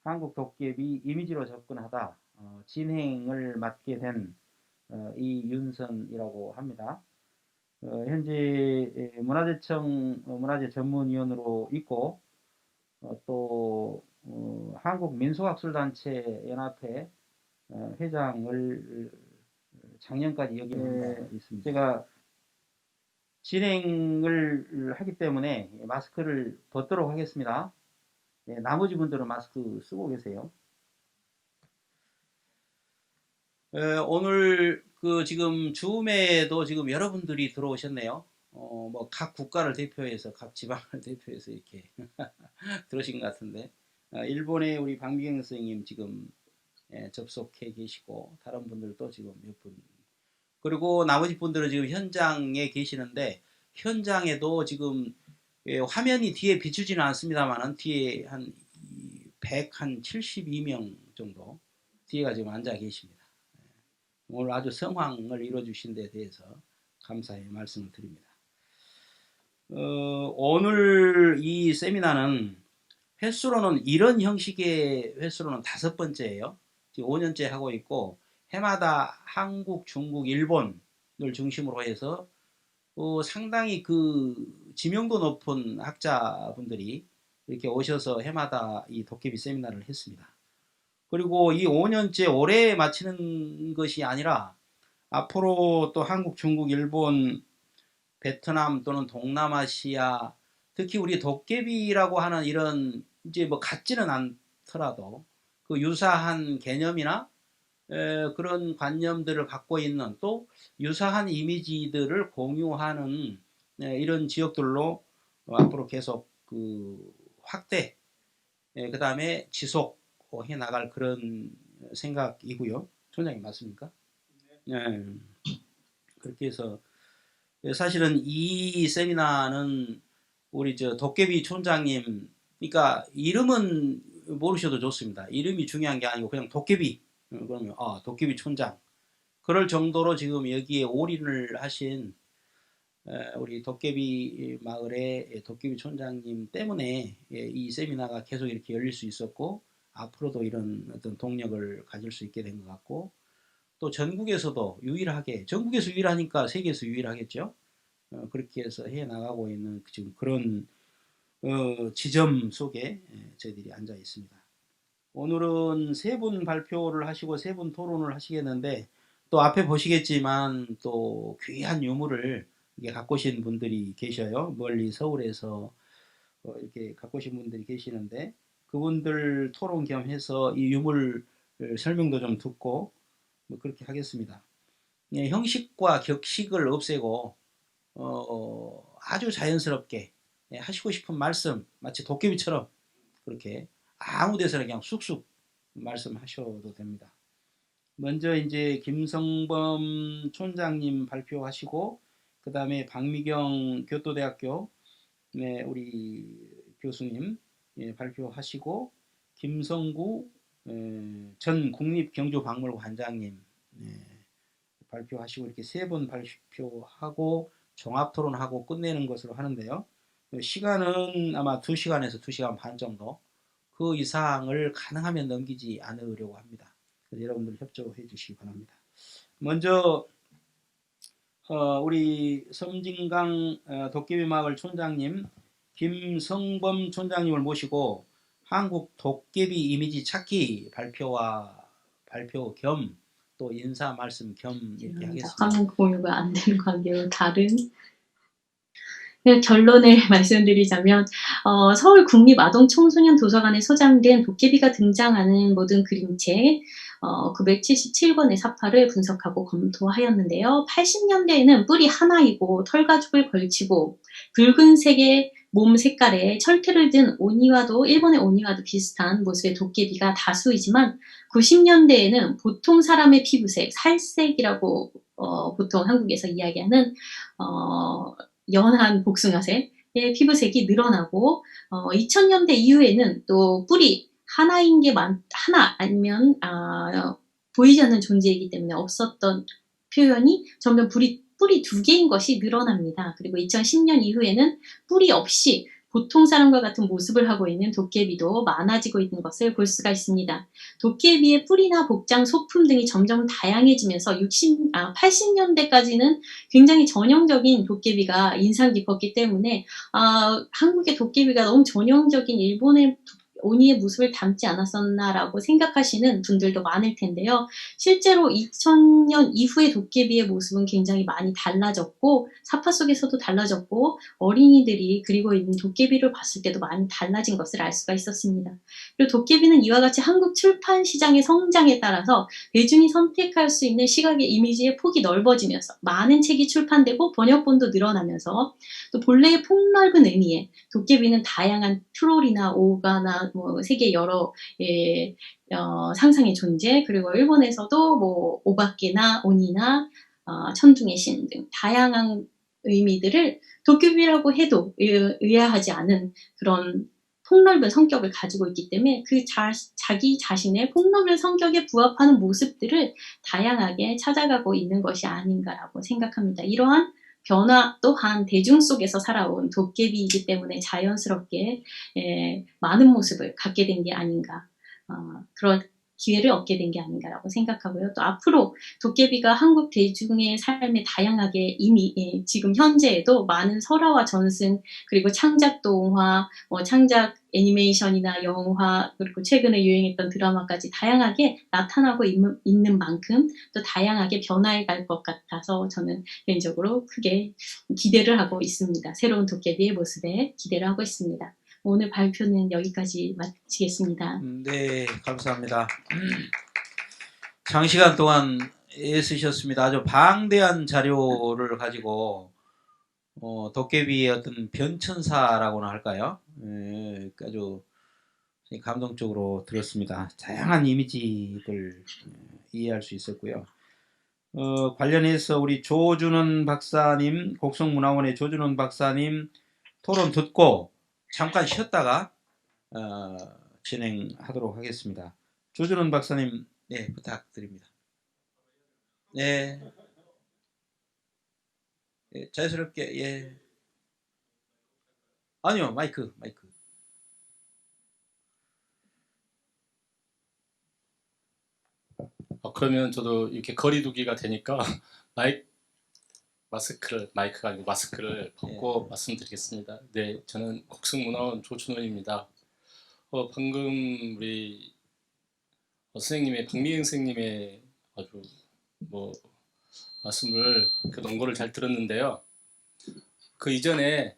한국 도깨비 이미지로 접근하다 진행을 맡게 된 이윤선이라고 합니다. 현재 문화재청 문화재 전문위원으로 있고 또 한국민속학술단체 연합회 회장을 작년까지 역임한 바 있습니다. 제가 진행을 하기 때문에 마스크를 벗도록 하겠습니다. 나머지 분들은 마스크 쓰고 계세요. 오늘 지금 줌에도 지금 여러분들이 들어오셨네요. 뭐 각 국가를 대표해서 각 지방을 대표해서 이렇게 들어오신 것 같은데 일본의 우리 박미경 선생님 지금 접속해 계시고 다른 분들도 지금 몇 분, 그리고 나머지 분들은 지금 현장에 계시는데 현장에도 지금 화면이 뒤에 비추지는 않습니다만은 뒤에 한 172명 정도 뒤에가 지금 앉아 계십니다. 오늘 아주 성황을 이루어주신 데 대해서 감사의 말씀을 드립니다. 오늘 이 세미나는 횟수로는 이런 형식의 횟수로는 5번째예요. 지금 5년째 하고 있고 해마다 한국, 중국, 일본을 중심으로 해서 상당히 지명도 높은 학자분들이 이렇게 오셔서 해마다 이 도깨비 세미나를 했습니다. 그리고 이 5년째 올해 마치는 것이 아니라 앞으로 또 한국, 중국, 일본, 베트남 또는 동남아시아, 특히 우리 도깨비라고 하는 이런 이제 뭐 같지는 않더라도 유사한 개념이나 그런 관념들을 갖고 있는 또 유사한 이미지들을 공유하는 이런 지역들로 앞으로 계속 확대, 그 다음에 지속해 나갈 그런 생각이고요. 총장님 맞습니까? 네. 그렇게 해서 사실은 이 세미나는 우리 도깨비 촌장님, 그러니까 이름은 모르셔도 좋습니다. 이름이 중요한 게 아니고 그냥 도깨비, 그러면 도깨비 촌장, 그럴 정도로 지금 여기에 올인을 하신 우리 도깨비 마을의 도깨비 촌장님 때문에 이 세미나가 계속 이렇게 열릴 수 있었고 앞으로도 이런 어떤 동력을 가질 수 있게 된 것 같고, 또 전국에서도 유일하게, 전국에서 유일하니까 세계에서 유일하겠죠. 그렇게 해서 해 나가고 있는 지금 그런 지점 속에 저희들이 앉아 있습니다. 오늘은 3분 발표를 하시고 3분 토론을 하시겠는데, 또 앞에 보시겠지만 또 귀한 유물을 갖고 오신 분들이 계셔요. 멀리 서울에서 이렇게 갖고 오신 분들이 계시는데 그분들 토론 겸해서 이 유물 설명도 좀 듣고 뭐 그렇게 하겠습니다. 형식과 격식을 없애고 아주 자연스럽게 하시고 싶은 말씀 마치 도깨비처럼 그렇게 아무 데서나 그냥 쑥쑥 말씀하셔도 됩니다. 먼저 이제 김성범 촌장님 발표하시고 그 다음에 박미경 교토대학교 우리 교수님 발표하시고 김성구 전 국립경주박물관장님 발표하시고 이렇게 3분 발표하고 종합토론하고 끝내는 것으로 하는데요. 시간은 아마 2시간에서 2시간 반 정도, 그 이상을 가능하면 넘기지 않으려고 합니다. 그래서 여러분들 협조해 주시기 바랍니다. 먼저 우리 섬진강 도깨비마을 촌장님 김성범 촌장님을 모시고 한국 도깨비 이미지 찾기 발표 겸 또 인사 말씀 겸 이렇게 하겠습니다. 화면 공유가 안 되는 관계로 다른 결론을 말씀드리자면 서울국립아동청소년도서관에 소장된 도깨비가 등장하는 모든 그림책 977권의 사파를 분석하고 검토하였는데요. 80년대에는 뿔이 하나이고 털가죽을 걸치고 붉은색의 몸 색깔에 철퇴를 든 오니와도, 일본의 오니와도 비슷한 모습의 도깨비가 다수이지만 90년대에는 보통 사람의 피부색, 살색이라고 보통 한국에서 이야기하는 연한 복숭아색의 피부색이 늘어나고 2000년대 이후에는 또 뿔이 하나인 게 하나 아니면 보이지 않는 존재이기 때문에 없었던 표현이 점점 뿔이 2개인 것이 늘어납니다. 그리고 2010년 이후에는 뿔이 없이 보통 사람과 같은 모습을 하고 있는 도깨비도 많아지고 있는 것을 볼 수가 있습니다. 도깨비의 뿔이나 복장, 소품 등이 점점 다양해지면서 80년대까지는 굉장히 전형적인 도깨비가 인상 깊었기 때문에 한국의 도깨비가 너무 전형적인 일본의 오니의 모습을 닮지 않았었나라고 생각하시는 분들도 많을 텐데요. 실제로 2000년 이후의 도깨비의 모습은 굉장히 많이 달라졌고 사파 속에서도 달라졌고 어린이들이 그리고 있는 도깨비를 봤을 때도 많이 달라진 것을 알 수가 있었습니다. 그리고 도깨비는 이와 같이 한국 출판 시장의 성장에 따라서 대중이 선택할 수 있는 시각의 이미지의 폭이 넓어지면서 많은 책이 출판되고 번역본도 늘어나면서 또 본래의 폭넓은 의미의 도깨비는 다양한 트롤이나 오가나 세계 여러 상상의 존재, 그리고 일본에서도 오바케나 오니나 천둥의 신 등 다양한 의미들을 도깨비라고 해도 의아하지 않은 그런 폭넓은 성격을 가지고 있기 때문에 자기 자신의 폭넓은 성격에 부합하는 모습들을 다양하게 찾아가고 있는 것이 아닌가라고 생각합니다. 이러한 변화 또한 대중 속에서 살아온 도깨비이기 때문에 자연스럽게 많은 모습을 갖게 된 게 아닌가, 그런 기회를 얻게 된 게 아닌가라고 생각하고요. 또 앞으로 도깨비가 한국 대중의 삶에 다양하게 이미 지금 현재에도 많은 설화와 전승, 그리고 창작 동화, 창작 애니메이션이나 영화, 그리고 최근에 유행했던 드라마까지 다양하게 나타나고 있는 만큼 또 다양하게 변화해 갈 것 같아서 저는 개인적으로 크게 기대를 하고 있습니다. 새로운 도깨비의 모습에 기대를 하고 있습니다. 오늘 발표는 여기까지 마치겠습니다. 네, 감사합니다. 장시간 동안 애쓰셨습니다. 아주 방대한 자료를 가지고 도깨비의 어떤 변천사라고나 할까요? 아주 감동적으로 들었습니다. 다양한 이미지를 이해할 수 있었고요. 관련해서 우리 조준원 박사님, 곡성문화원의 조준원 박사님 토론 듣고 잠깐 쉬었다가 진행하도록 하겠습니다. 조준원 박사님, 네, 부탁드립니다. 네, 자연스럽게, 예. 아니요, 마이크. 그러면 저도 이렇게 거리두기가 되니까 마이크가 아니고 마스크를 벗고 말씀드리겠습니다. 네, 저는 곡성문화원 조춘원입니다. 방금 우리 선생님의 박미영 선생님의 아주 말씀을 논거를 잘 들었는데요. 그 이전에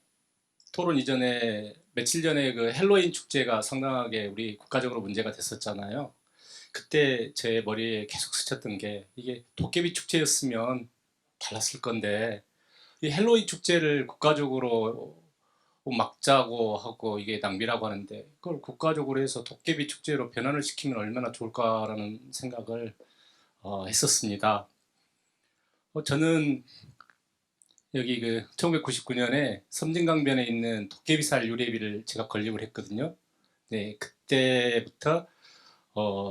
토론 이전에 며칠 전에 그 헬로윈 축제가 상당하게 우리 국가적으로 문제가 됐었잖아요. 그때 제 머리에 계속 스쳤던 게 이게 도깨비 축제였으면 달랐을 건데 이 헬로윈 축제를 국가적으로 막자고 하고 이게 낭비라고 하는데 그걸 국가적으로 해서 도깨비 축제로 변환을 시키면 얼마나 좋을까라는 생각을 했었습니다. 저는 여기 그 1999년에 섬진강변에 있는 도깨비살 유래비를 제가 건립을 했거든요. 네, 그때부터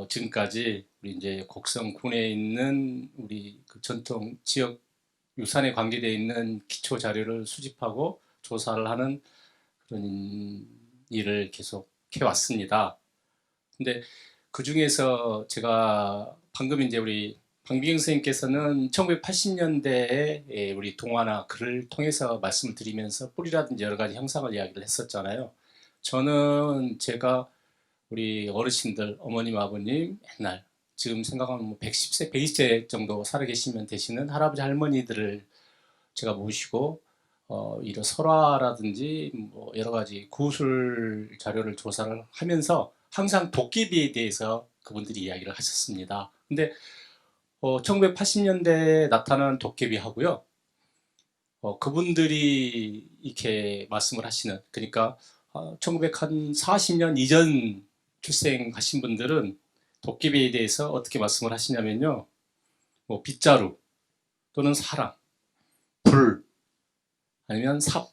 지금까지 우리 이제 곡성군에 있는 우리 그 전통 지역 유산에 관계되어 있는 기초 자료를 수집하고 조사를 하는 그런 일을 계속 해왔습니다. 근데 그 중에서 제가 방금 이제 우리 방비경 선생님께서는 1980년대에 우리 동화나 글을 통해서 말씀을 드리면서 뿌리라든지 여러 가지 형상을 이야기를 했었잖아요. 저는 제가 우리 어르신들, 어머님, 아버님, 옛날 지금 생각하면 110세, 120세 정도 살아계시면 되시는 할아버지, 할머니들을 제가 모시고 이런 설화라든지 여러 가지 구술 자료를 조사를 하면서 항상 도깨비에 대해서 그분들이 이야기를 하셨습니다. 근데 1980년대에 나타난 도깨비 하고요. 그분들이 이렇게 말씀을 하시는, 그러니까 1940년 이전 출생하신 분들은 도깨비에 대해서 어떻게 말씀을 하시냐면요. 빗자루 또는 사랑, 불, 아니면 삽,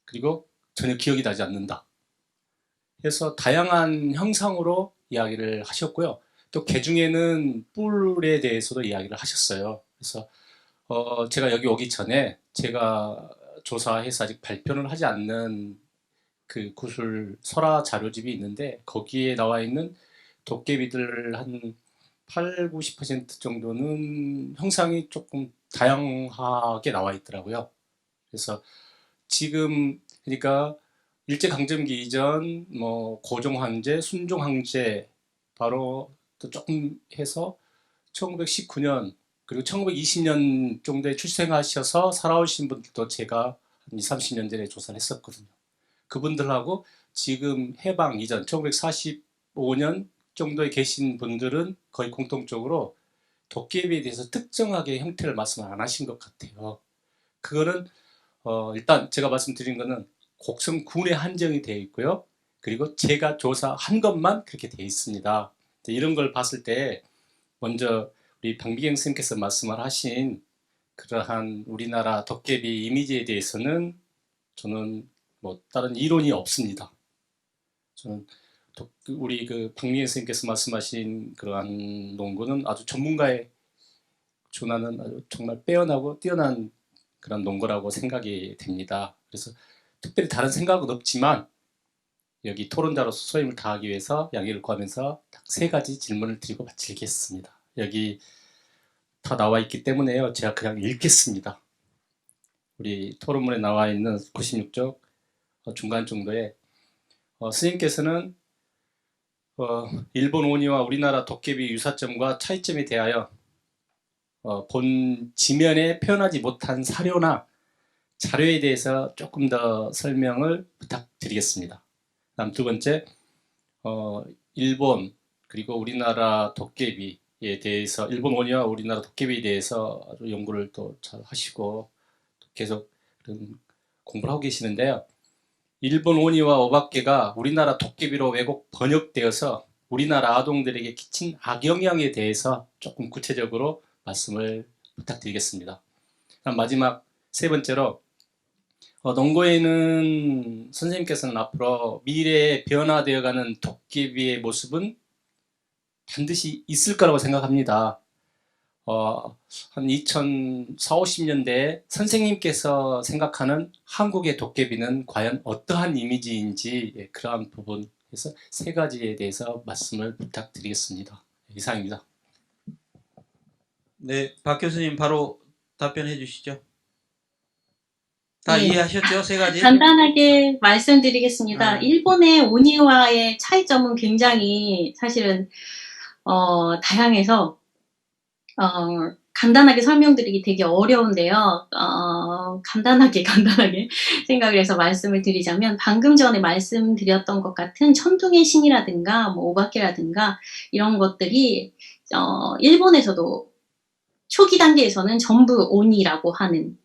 그리고 전혀 기억이 나지 않는다. 그래서 다양한 형상으로 이야기를 하셨고요. 또 개중에는 뿔에 대해서도 이야기를 하셨어요. 그래서 제가 여기 오기 전에 제가 조사해서 아직 발표를 하지 않는 그 구술 설화 자료집이 있는데 거기에 나와 있는 도깨비들 한 8, 90% 정도는 형상이 조금 다양하게 나와 있더라고요. 그래서 지금 그러니까 일제강점기 이전 뭐 고종 황제, 순종 황제 바로 또 조금 해서 1919년 그리고 1920년 정도에 출생하셔서 살아오신 분들도 제가 한 20, 30년 전에 조사를 했었거든요. 그분들하고 지금 해방 이전 1945년 정도에 계신 분들은 거의 공통적으로 도깨비에 대해서 특정하게 형태를 말씀을 안 하신 것 같아요. 그거는 일단 제가 말씀드린 거는 곡성군에 한정이 되어 있고요. 그리고 제가 조사한 것만 그렇게 되어 있습니다. 이런 걸 봤을 때 먼저 우리 방비경 선생님께서 말씀을 하신 그러한 우리나라 도깨비 이미지에 대해서는 저는 뭐 다른 이론이 없습니다. 저는 우리 그 박미경 선생님께서 말씀하신 그러한 농구는 아주 전문가의 준하는 아주 정말 빼어나고 뛰어난 그런 농구라고 생각이 됩니다. 그래서 특별히 다른 생각은 없지만 여기 토론자로서 소임을 다하기 위해서 양해를 구하면서 딱 3가지 질문을 드리고 마치겠습니다. 여기 다 나와 있기 때문에요. 제가 그냥 읽겠습니다. 우리 토론문에 나와 있는 96쪽 중간 정도에 스님께서는 일본 오니와 우리나라 도깨비 유사점과 차이점에 대하여 본 지면에 표현하지 못한 사료나 자료에 대해서 조금 더 설명을 부탁드리겠습니다. 다음 2번째, 일본 그리고 우리나라 도깨비에 대해서 일본 오니와 우리나라 도깨비에 대해서 아주 연구를 또 잘 하시고 계속 그런 공부를 하고 계시는데요. 일본 오니와 오박개가 우리나라 도깨비로 왜곡 번역되어서 우리나라 아동들에게 끼친 악영향에 대해서 조금 구체적으로 말씀을 부탁드리겠습니다. 그럼 마지막 3번째로 농구에는 선생님께서는 앞으로 미래에 변화되어가는 도깨비의 모습은 반드시 있을 거라고 생각합니다. 한 2040, 50년대에 선생님께서 생각하는 한국의 도깨비는 과연 어떠한 이미지인지 그러한 부분에서 3가지에 대해서 말씀을 부탁드리겠습니다. 이상입니다. 네, 박 교수님 바로 답변해 주시죠. 다 네. 이해하셨죠? 3가지? 간단하게 말씀드리겠습니다. 아. 일본의 오니와의 차이점은 굉장히 사실은 다양해서 간단하게 설명드리기 되게 어려운데요. 간단하게 생각을 해서 말씀을 드리자면 방금 전에 말씀드렸던 것 같은 천둥의 신이라든가 뭐 오바케라든가 이런 것들이 일본에서도 초기 단계에서는 전부 오니라고 하는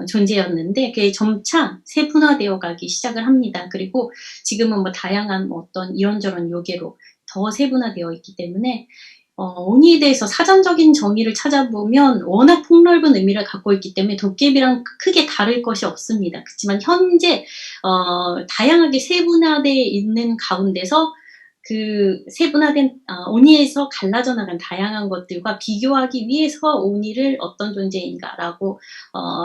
존재였는데 그게 점차 세분화되어 가기 시작을 합니다. 그리고 지금은 뭐 다양한 어떤 이런저런 요괴로 더 세분화되어 있기 때문에 오니에 대해서 사전적인 정의를 찾아보면 워낙 폭넓은 의미를 갖고 있기 때문에 도깨비랑 크게 다를 것이 없습니다. 그렇지만 현재 다양하게 세분화되어 있는 가운데서 그 세분화된 오니에서 갈라져 나간 다양한 것들과 비교하기 위해서 오니를 어떤 존재인가라고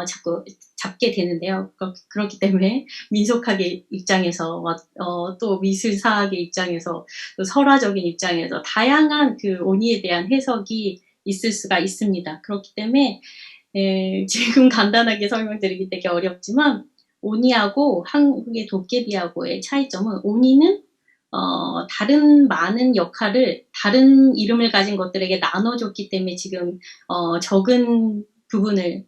자꾸 잡게 되는데요. 그렇기 때문에 민속학의 입장에서 또 미술사학의 입장에서 또 설화적인 입장에서 다양한 그 오니에 대한 해석이 있을 수가 있습니다. 그렇기 때문에 지금 간단하게 설명드리기 되게 어렵지만 오니하고 한국의 도깨비하고의 차이점은 오니는 다른 많은 역할을 다른 이름을 가진 것들에게 나눠줬기 때문에 지금 적은 부분을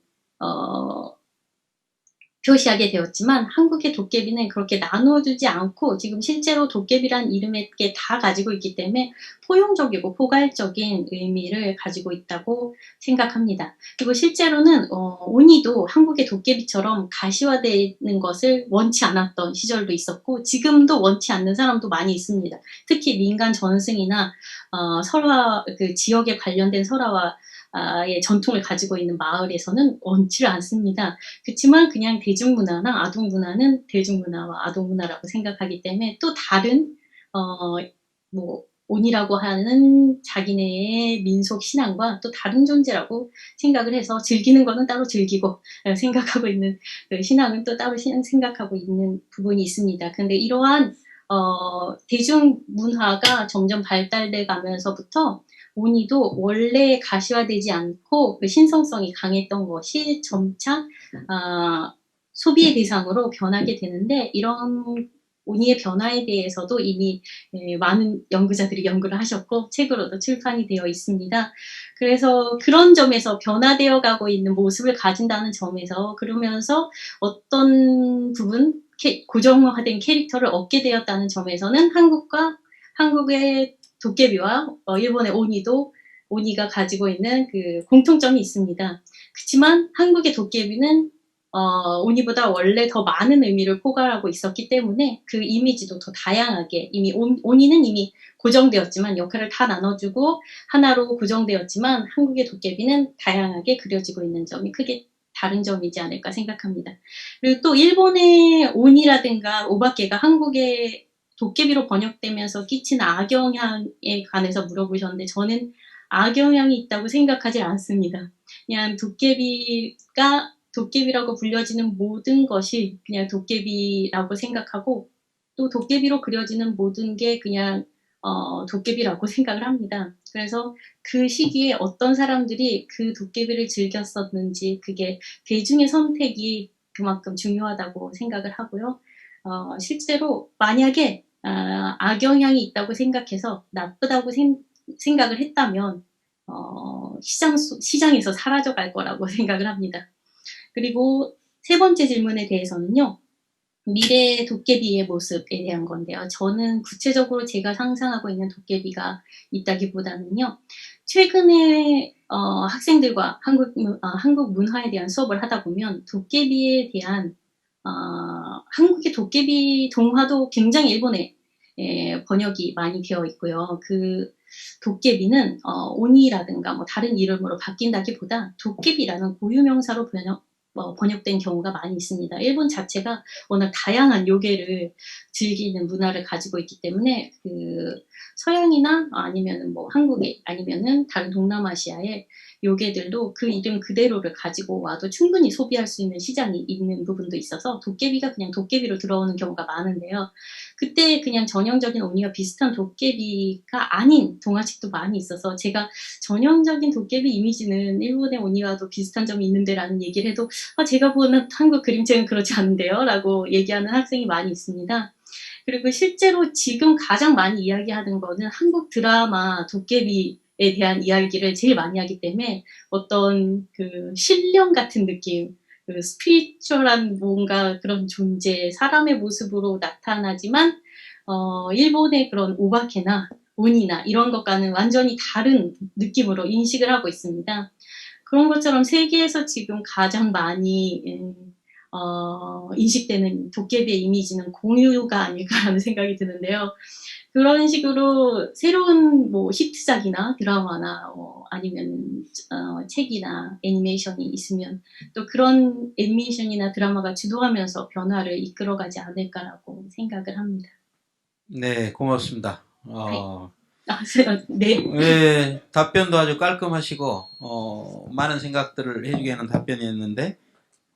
표시하게 되었지만 한국의 도깨비는 그렇게 나누어주지 않고 지금 실제로 도깨비란 이름에 다 가지고 있기 때문에 포용적이고 포괄적인 의미를 가지고 있다고 생각합니다. 그리고 실제로는 오니도 한국의 도깨비처럼 가시화되는 것을 원치 않았던 시절도 있었고 지금도 원치 않는 사람도 많이 있습니다. 특히 민간 전승이나 설화 그 지역에 관련된 설화와 의 전통을 가지고 있는 마을에서는 원치를 않습니다. 그렇지만 그냥 대중문화나 아동문화는 대중문화와 아동문화라고 생각하기 때문에 또 다른 뭐 온이라고 하는 자기네의 민속 신앙과 또 다른 존재라고 생각을 해서 즐기는 거는 따로 즐기고 생각하고 있는 그 신앙은 또 따로 생각하고 있는 부분이 있습니다. 근데 이러한 대중문화가 점점 발달돼 가면서부터 온이도 원래 가시화되지 않고 그 신성성이 강했던 것이 점차 소비의 대상으로 변하게 되는데 이런 온이의 변화에 대해서도 이미 많은 연구자들이 연구를 하셨고 책으로도 출판이 되어 있습니다. 그래서 그런 점에서 변화되어 가고 있는 모습을 가진다는 점에서 그러면서 어떤 부분 고정화된 캐릭터를 얻게 되었다는 점에서는 한국의 도깨비와 일본의 오니가 가지고 있는 그 공통점이 있습니다. 그렇지만 한국의 도깨비는 오니보다 원래 더 많은 의미를 포괄하고 있었기 때문에 그 이미지도 더 다양하게 이미 오니는 이미 고정되었지만 역할을 다 나눠주고 하나로 고정되었지만 한국의 도깨비는 다양하게 그려지고 있는 점이 크게 다른 점이지 않을까 생각합니다. 그리고 또 일본의 오니라든가 오바케가 한국의 도깨비로 번역되면서 끼친 악영향에 관해서 물어보셨는데 저는 악영향이 있다고 생각하지 않습니다. 그냥 도깨비라고 불려지는 모든 것이 그냥 도깨비라고 생각하고 또 도깨비로 그려지는 모든 게 그냥 도깨비라고 생각을 합니다. 그래서 그 시기에 어떤 사람들이 그 도깨비를 즐겼었는지 그게 대중의 선택이 그만큼 중요하다고 생각을 하고요. 실제로 만약에 악영향이 있다고 생각해서 나쁘다고 생각을 했다면 시장에서 사라져갈 거라고 생각을 합니다. 그리고 세 번째 질문에 대해서는요. 미래의 도깨비의 모습에 대한 건데요. 저는 구체적으로 제가 상상하고 있는 도깨비가 있다기보다는요. 최근에 학생들과 한국 문화에 대한 수업을 하다 보면 도깨비에 대한 한국의 도깨비 동화도 굉장히 일본에 번역이 많이 되어 있고요. 그 도깨비는 오니라든가 뭐 다른 이름으로 바뀐다기보다 도깨비라는 고유명사로 번역된 경우가 많이 있습니다. 일본 자체가 워낙 다양한 요괴를 즐기는 문화를 가지고 있기 때문에 그 서양이나 아니면은 뭐 한국에 아니면은 다른 동남아시아의 요괴들도 그 이름 그대로를 가지고 와도 충분히 소비할 수 있는 시장이 있는 부분도 있어서 도깨비가 그냥 도깨비로 들어오는 경우가 많은데요. 그때 그냥 전형적인 오니와 비슷한 도깨비가 아닌 동화책도 많이 있어서 제가 전형적인 도깨비 이미지는 일본의 오니와도 비슷한 점이 있는데라는 얘기를 해도 제가 보는 한국 그림책은 그렇지 않은데요 라고 얘기하는 학생이 많이 있습니다. 그리고 실제로 지금 가장 많이 이야기하는 거는 한국 드라마 도깨비에 대한 이야기를 제일 많이 하기 때문에 어떤 그 신령 같은 느낌, 그 스피리추얼한 뭔가 그런 존재, 사람의 모습으로 나타나지만 일본의 그런 오바케나 오니나 이런 것과는 완전히 다른 느낌으로 인식을 하고 있습니다. 그런 것처럼 세계에서 지금 가장 많이 인식되는 도깨비의 이미지는 공유가 아닐까라는 생각이 드는데요. 그런 식으로 새로운 뭐 히트작이나 드라마나 아니면 책이나 애니메이션이 있으면 또 그런 애니메이션이나 드라마가 주도하면서 변화를 이끌어가지 않을까라고 생각을 합니다. 네, 고맙습니다. 네. 예, 답변도 아주 깔끔하시고 많은 생각들을 해주게 하는 답변이었는데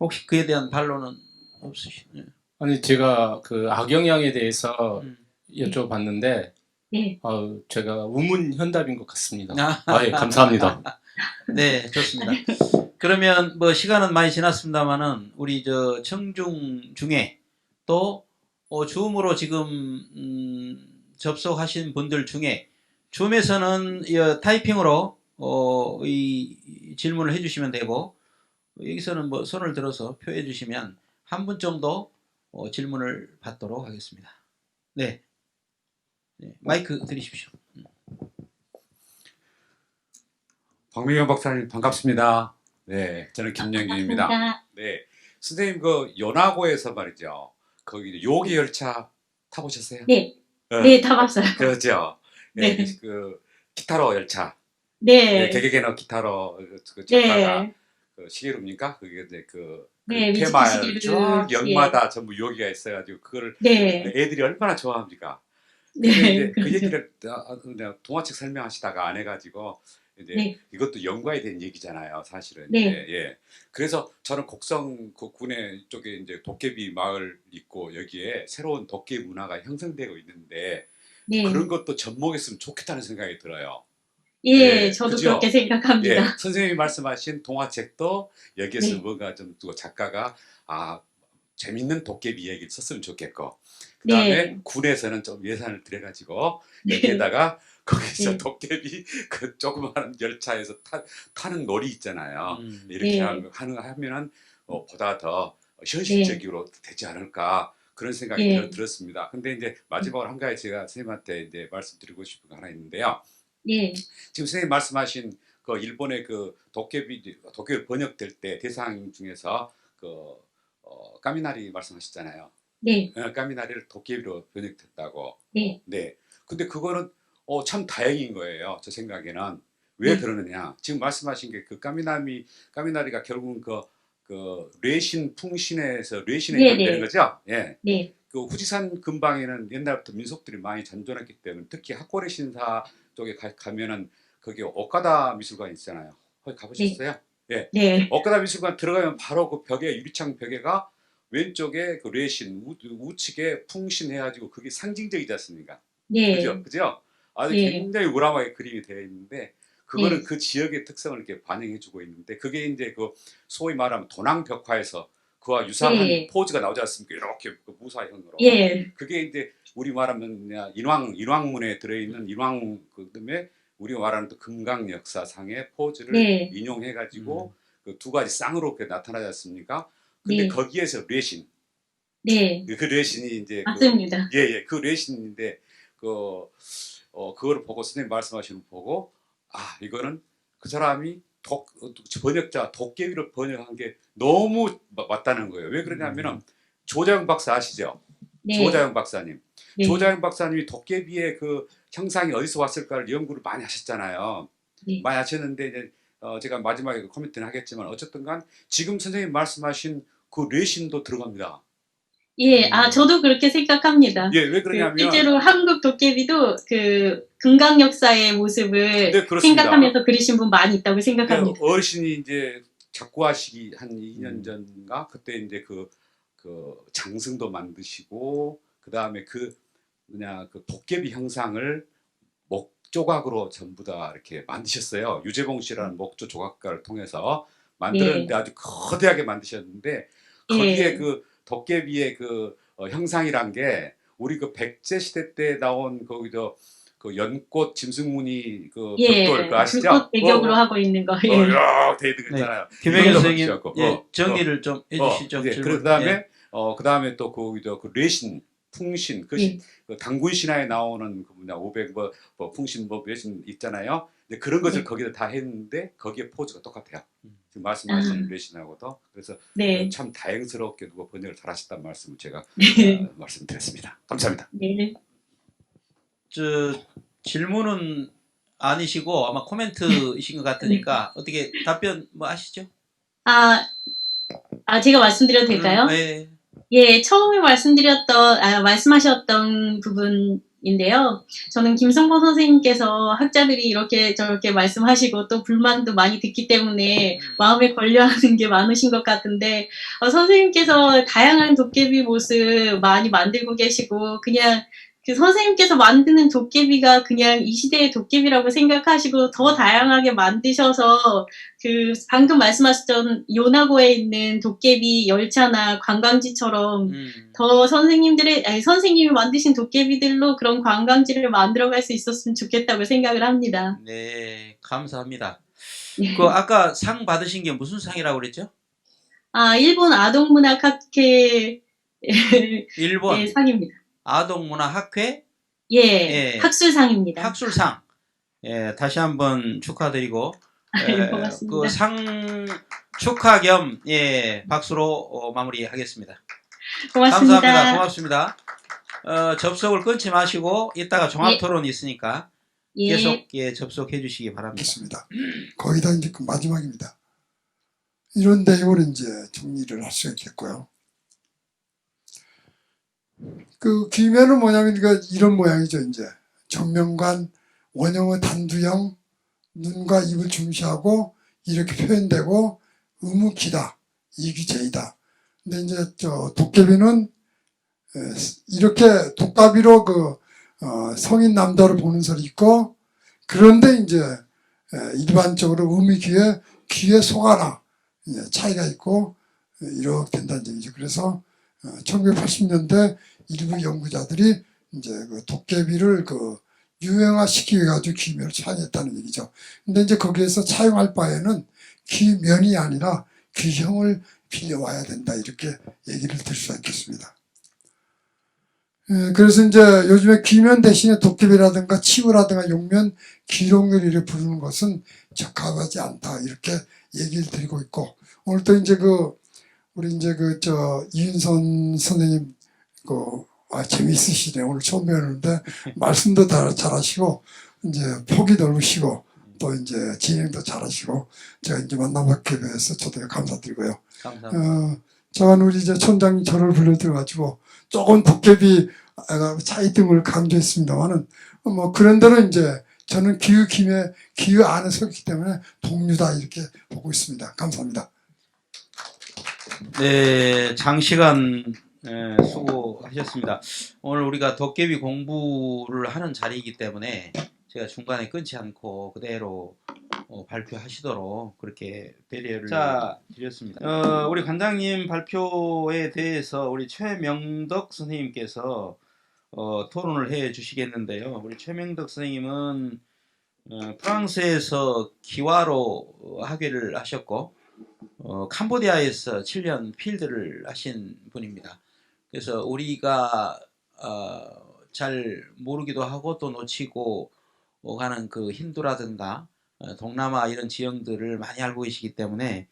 혹시 그에 대한 반론은 없으시나요? 아니 제가 그 악영향에 대해서 여쭤봤는데 네. 제가 우문현답인 것 같습니다. 아, 예, 감사합니다. 네, 좋습니다. 그러면 뭐 시간은 많이 지났습니다만은 우리 저 청중 중에 또 줌으로 지금 접속하신 분들 중에 줌에서는 타이핑으로 이 질문을 해주시면 되고 여기서는 뭐 손을 들어서 표해 주시면 한 분 정도 질문을 받도록 하겠습니다. 네, 마이크 드리십시오. 박미경 박사님 반갑습니다. 네, 저는 김영규입니다. 반갑습니다. 네, 선생님 그 연화고에서 말이죠. 거기 요기 열차 타보셨어요? 네. 네, 타봤어요. 그렇죠. 네. 네, 그 기타로 열차. 네. 개개개너 기타로 그 작가가 네. 그 시계루입니까? 그게 이제 그 네, 테마에 미즈키 쭉 시계루. 역마다 전부 요기가 있어가지고 그걸 네. 애들이 얼마나 좋아합니까? 근데 네, 이제 그 그렇죠. 얘기를 그냥 동화책 설명하시다가 안 해가지고 이제 네, 이것도 연관이 된 얘기잖아요, 사실은. 네, 이제 예. 그래서 저는 곡성 그 군에 쪽에 이제 도깨비 마을 있고 여기에 새로운 도깨비 문화가 형성되고 있는데 네. 그런 것도 접목했으면 좋겠다는 생각이 들어요. 예, 예, 저도 그렇게 그죠? 예, 생각합니다. 선생님이 말씀하신 동화책도 여기에서 네, 뭔가 좀 또 작가가 재밌는 도깨비 얘기를 썼으면 좋겠고, 그 다음에 네, 군에서는 좀 예산을 들여가지고 네, 여기에다가 거기서 네, 도깨비 그 조그마한 열차에서 타는 놀이 있잖아요. 이렇게 네, 하면은 보다 더 네, 현실적으로 되지 않을까 그런 생각이 네, 들었습니다. 근데 이제 마지막으로 한 가지 제가 선생님한테 이제 말씀드리고 싶은 거 하나 있는데요. 네, 지금 선생님 말씀하신 그 일본의 그 도깨비 번역될 때 대상 중에서 그 까미나리 말씀하셨잖아요. 네, 까미나리를 도깨비로 번역됐다고. 네, 네. 근데 그거는 참 다행인 거예요. 저 생각에는. 왜 네, 그러느냐? 지금 말씀하신 게 그 까미나리가 결국은 그 뇌신 풍신에서 뇌신에 네, 해당되는 네, 거죠. 예. 네, 그 후지산 근방에는 옛날부터 민속들이 많이 잔존했기 때문에 특히 학고레 신사 쪽에 가면은 거기 오카다 미술관 있잖아요. 거기 네, 가보셨어요? 예. 네, 오카다 미술관 들어가면 바로 그 벽에 유리창 벽에가 왼쪽에 그 뇌신 우측에 풍신 해가지고 그게 상징적이지 않습니까? 그죠? 네, 그죠? 아주 네, 굉장히 우람하게 그림이 되어 있는데 그거는 네, 그 지역의 특성을 이렇게 반영해주고 있는데 그게 이제 그 소위 말하면 도낭벽화에서 그와 유사한 네, 포즈가 나오지 않습니까? 이렇게 그 무사형으로. 예, 그게 이제 우리 말하면 그냥 인왕문에 들어있는 인왕 그다음에 우리가 말하는 또 금강 역사상의 포즈를 네, 인용해가지고 음. 그 두 가지 쌍으로 이렇게 나타나지 않습니까? 근데 네, 거기에서 뇌신 네, 그 뇌신이 이제 맞습니다. 그 뇌신인데 그 그거를 보고 선생님 말씀하시는 거 보고 이거는 그 사람이 번역자 도깨비를 번역한 게 너무 맞다는 거예요. 왜 그러냐면은 조자영 박사 아시죠? 네, 조자영 박사님. 네, 조자영 박사님이 도깨비의 그 형상이 어디서 왔을까를 연구를 많이 하셨잖아요. 네. 많이 하셨는데 이제 제가 마지막에 코멘트는 하겠지만 어쨌든간 지금 선생님 말씀하신 그 뇌신도 들어갑니다. 예, 음. 저도 그렇게 생각합니다. 예, 왜 그 그러냐면 실제로 한국 도깨비도 그 금강 역사의 모습을 네, 그렇습니다. 생각하면서 그리신 분 많이 있다고 근데 생각합니다. 어르신이 이제 작고하시기 한 2년 음. 전인가 그때 이제 그 장승도 만드시고 그 다음에 그 도깨비 형상을 목조각으로 전부 다 이렇게 만드셨어요. 유재봉 씨라는 목조 조각가를 통해서 네, 만들었는데 아주 거대하게 만드셨는데 거기에 예, 그 도깨비의 그 형상이란 게 우리 그 백제 시대 때 나온 거기서 그 연꽃 짐승무늬 그 벽돌 예, 그 아시죠? 불꽃 배경으로 하고 있는 거, 예, 이렇게 돼 있는 거 네, 있잖아요. 김혜경 이걸로 선생님, 만드셔갖고 예, 정리를 좀 해주시죠. 이제 질문. 예. 그 다음에 또 거기도 그 뇌신 풍신 예, 그 당군 신화에 나오는 그 500 풍신 뇌신 있잖아요. 근데 그런 것을 네, 거기다 다 했는데 거기에 포즈가 똑같아요. 지금 아, 말씀하시는 뇌신하고도 그래서 네, 참 다행스럽게 누가 번역을 잘하셨다는 말씀을 제가 네, 말씀드렸습니다. 감사합니다. 네. 저 질문은 아니시고 아마 코멘트이신 것 같으니까 어떻게 답변 뭐 하시죠? 아, 제가 말씀드려도 될까요? 네. 예, 처음에 말씀하셨던 부분인데요. 저는 김성범 선생님께서 학자들이 이렇게 저렇게 말씀하시고 또 불만도 많이 듣기 때문에 마음에 걸려하는 게 많으신 것 같은데, 선생님께서 다양한 도깨비 모습 많이 만들고 계시고, 그냥 그 선생님께서 만드는 도깨비가 그냥 이 시대의 도깨비라고 생각하시고 더 다양하게 만드셔서 그 방금 말씀하셨던 요나고에 있는 도깨비 열차나 관광지처럼 더 선생님이 만드신 도깨비들로 그런 관광지를 만들어갈 수 있었으면 좋겠다고 생각을 합니다. 네, 감사합니다. 네. 그 아까 상 받으신 게 무슨 상이라고 그랬죠? 일본 아동문학학회 예, 일본 상입니다. 아동문화학회 예, 예, 학술상입니다. 학술상. 예, 다시 한번 축하드리고 예, 그 고맙습니다. 상 축하 겸 예, 박수로 마무리하겠습니다. 고맙습니다. 감사합니다. 고맙습니다. 접속을 끊지 마시고 이따가 종합 토론이 있으니까 예, 계속 예, 접속해 주시기 바랍니다. 알겠습니다. 거의 다 이제 그 마지막입니다. 이런 내용을 이제 정리를 할 수 있겠고요. 그 귀면은 뭐냐면 이런 모양이죠. 이제 정면관, 원형의 단두형, 눈과 입을 중시하고 이렇게 표현되고 의무키다, 이규제이다. 근데 이제 저 도깨비는 이렇게 독가비로 성인 남자를 보는 설이 있고, 그런데 이제 일반적으로 의무귀에 귀에 속아나 차이가 있고 이렇게 된다는 얘기죠. 그래서 1980년대 일부 연구자들이 이제 그 도깨비를 유행화시키게 가지고 귀면을 차용했다는 얘기죠. 근데 이제 거기에서 차용할 바에는 귀면이 아니라 귀형을 빌려와야 된다, 이렇게 얘기를 들 수가 있겠습니다. 그래서 이제 요즘에 귀면 대신에 도깨비라든가 치우라든가 용면, 기롱을 부르는 것은 적합하지 않다, 이렇게 얘기를 드리고 있고, 오늘 또 이제 우리 이제 이윤선 선생님 재미있으시네. 오늘 처음 뵈는데 말씀도 잘하시고 이제 폭이 넓으시고 또 이제 진행도 잘하시고 제가 이제 만나뵙게 돼서 저도 감사드리고요. 감사합니다. 저는 우리 이제 촌장님 저를 불러들여가지고 조금 도깨비 차이점을 강조했습니다만은 뭐 그런대로 이제 저는 기후 안에 서있기 때문에 동료다, 이렇게 보고 있습니다. 감사합니다. 네, 장시간 수고하셨습니다. 오늘 우리가 도깨비 공부를 하는 자리이기 때문에 제가 중간에 끊지 않고 그대로 발표하시도록 그렇게 배려를 드렸습니다. 우리 관장님 발표에 대해서 우리 최명덕 선생님께서 토론을 해 주시겠는데요. 우리 최명덕 선생님은 프랑스에서 기와로 학위를 하셨고 캄보디아에서 7년 필드를 하신 분입니다. 그래서 우리가 잘 모르기도 하고 또 놓치고 가는 그 힌두라든가 동남아 이런 지형들을 많이 알고 계시기 때문에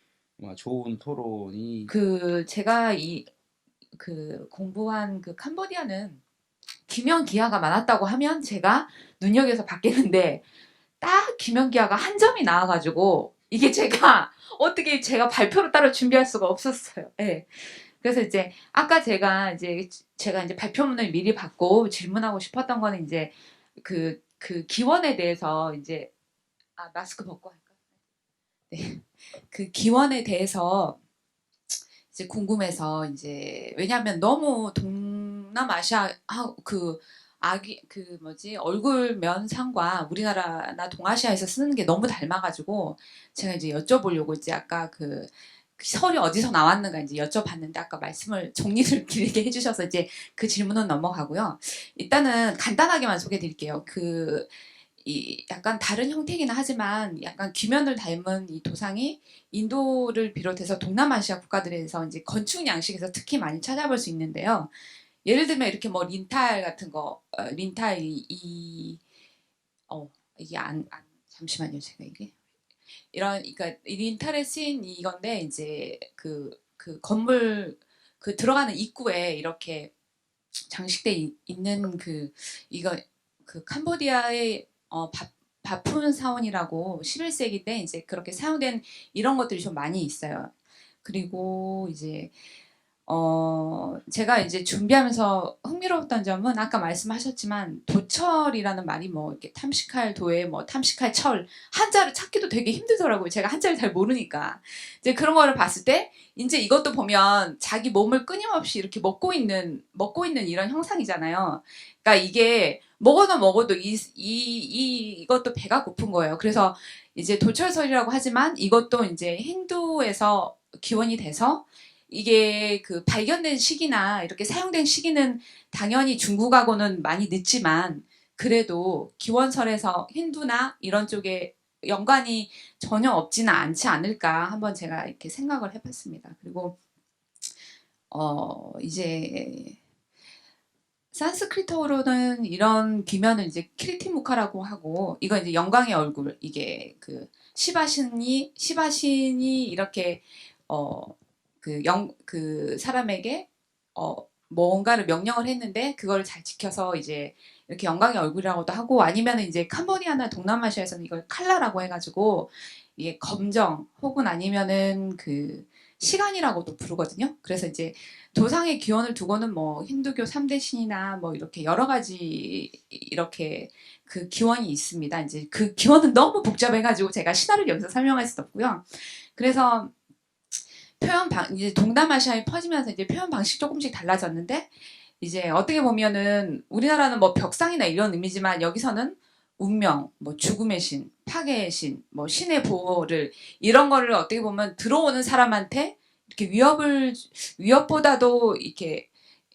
좋은 토론이 제가 공부한 캄보디아는 기면기하가 많았다고 하면 제가 눈여겨서 봤겠는데 딱 기면기하가 한 점이 나와가지고 이게 어떻게 제가 발표를 따로 준비할 수가 없었어요. 네. 그래서 이제 아까 제가 이제 발표문을 미리 받고 질문하고 싶었던 거는 이제 그 기원에 대해서 이제 마스크 벗고 할까? 네. 그 기원에 대해서 이제 궁금해서 이제 왜냐하면 너무 동남아시아 얼굴 면상과 우리나라나 동아시아에서 쓰는 게 너무 닮아가지고 제가 이제 여쭤보려고 이제 아까 그 설이 어디서 나왔는가 이제 여쭤봤는데 아까 말씀을 정리를 길게 해주셔서 이제 그 질문은 넘어가고요. 일단은 간단하게만 소개해드릴게요. 약간 다른 형태이긴 하지만 약간 귀면을 닮은 이 도상이 인도를 비롯해서 동남아시아 국가들에서 이제 건축 양식에서 특히 많이 찾아볼 수 있는데요. 예를 들면 이렇게 뭐 린탈 같은 거, 린탈 이게 잠시만요, 제가 이게 그러니까 린탈에 쓰인 이건데 이제 그 건물 들어가는 입구에 이렇게 장식돼 있는 이거 캄보디아의 바푼 사원이라고 11세기 때 이제 그렇게 사용된 이런 것들이 좀 많이 있어요. 그리고 이제 제가 이제 준비하면서 흥미로웠던 점은 아까 말씀하셨지만 도철이라는 말이 뭐 이렇게 탐식할 도에 뭐 탐식할 철 한자를 찾기도 되게 힘들더라고요. 제가 한자를 잘 모르니까 이제 그런 거를 봤을 때 이제 이것도 보면 자기 몸을 끊임없이 이렇게 먹고 있는 이런 형상이잖아요. 그러니까 이게 먹어도 이것도 배가 고픈 거예요. 그래서 이제 도철설이라고 하지만 이것도 이제 힌두에서 기원이 돼서 이게 발견된 시기나 이렇게 사용된 시기는 당연히 중국하고는 많이 늦지만 그래도 기원설에서 힌두나 이런 쪽에 연관이 전혀 없지는 않지 않을까 한번 제가 이렇게 생각을 해봤습니다. 그리고 이제 산스크리트어로는 이런 귀면을 이제 킬티무카라고 하고 이거 이제 영광의 얼굴 이게 시바신이 이렇게 사람에게 뭔가를 명령을 했는데 그걸 잘 지켜서 이제 이렇게 영광의 얼굴이라고도 하고 아니면 이제 캄보디아나 동남아시아에서는 이걸 칼라라고 해가지고 이게 검정 혹은 아니면은 시간이라고도 부르거든요. 그래서 이제 도상의 기원을 두고는 뭐 힌두교 3대 신이나 뭐 이렇게 여러 가지 이렇게 그 기원이 있습니다. 이제 그 기원은 너무 복잡해가지고 제가 신화를 여기서 설명할 수 없고요. 그래서 이제 동남아시아에 퍼지면서 이제 표현 방식 조금씩 달라졌는데, 이제 어떻게 보면은 우리나라는 뭐 벽상이나 이런 의미지만 여기서는 운명, 뭐 죽음의 신, 파괴의 신, 뭐 신의 보호를, 이런 거를 어떻게 보면 들어오는 사람한테 이렇게 위협보다도 이렇게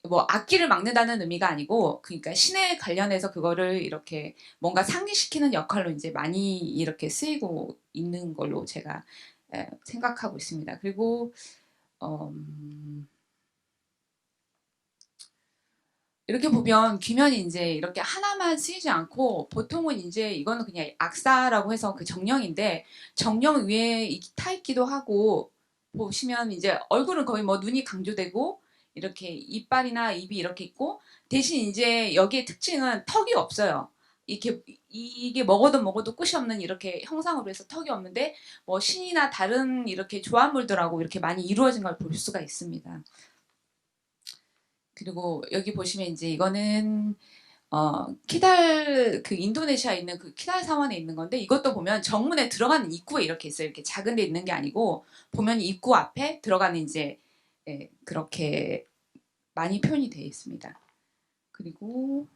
뭐 악기를 막는다는 의미가 아니고, 그러니까 신에 관련해서 그거를 이렇게 뭔가 상기시키는 역할로 이제 많이 이렇게 쓰이고 있는 걸로 제가 생각하고 있습니다. 그리고 이렇게 보면 귀면이 이제 이렇게 하나만 쓰이지 않고, 보통은 이제 이거는 그냥 악사라고 해서 그 정령인데, 정령 위에 타 있기도 하고, 보시면 이제 얼굴은 거의 뭐 눈이 강조되고 이렇게 이빨이나 입이 이렇게 있고, 대신 이제 여기의 특징은 턱이 없어요. 이게 먹어도 끝이 없는 이렇게 형상으로 해서 턱이 없는데, 뭐 신이나 다른 이렇게 조합물들하고 이렇게 많이 이루어진 걸 볼 수가 있습니다. 그리고 여기 보시면 이제 이거는 키달, 그 인도네시아에 있는 그 키달 사원에 있는 건데, 이것도 보면 정문에 들어가는 입구에 이렇게 있어요. 이렇게 작은 데 있는 게 아니고, 보면 입구 앞에 들어가는 이제 그렇게 많이 표현이 되어 있습니다. 그리고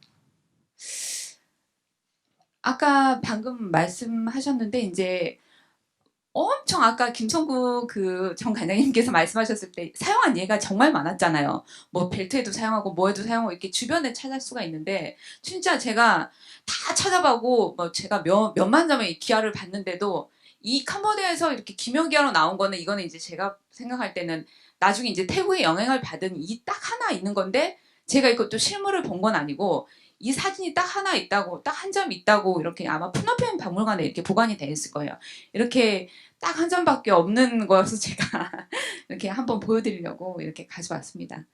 아까 방금 말씀하셨는데, 이제 엄청 아까 김성구 그 정 관장님께서 말씀하셨을 때 사용한 예가 정말 많았잖아요. 뭐 벨트에도 사용하고 뭐에도 사용하고 이렇게 주변에 찾을 수가 있는데, 진짜 제가 다 찾아보고 뭐 제가 몇만 점의 기하를 봤는데도 이 캄보디아에서 이렇게 기명기하로 나온 거는, 이거는 이제 제가 생각할 때는 나중에 이제 태국의 영향을 받은 이 딱 하나 있는 건데, 제가 이것도 실물을 본 건 아니고 이 사진이 딱 하나 있다고, 딱 한 점 있다고, 이렇게 아마 푸놈펜 박물관에 이렇게 보관이 되어 있을 거예요. 이렇게 딱 한 점밖에 없는 거여서 제가 이렇게 한번 보여드리려고 이렇게 가져왔습니다.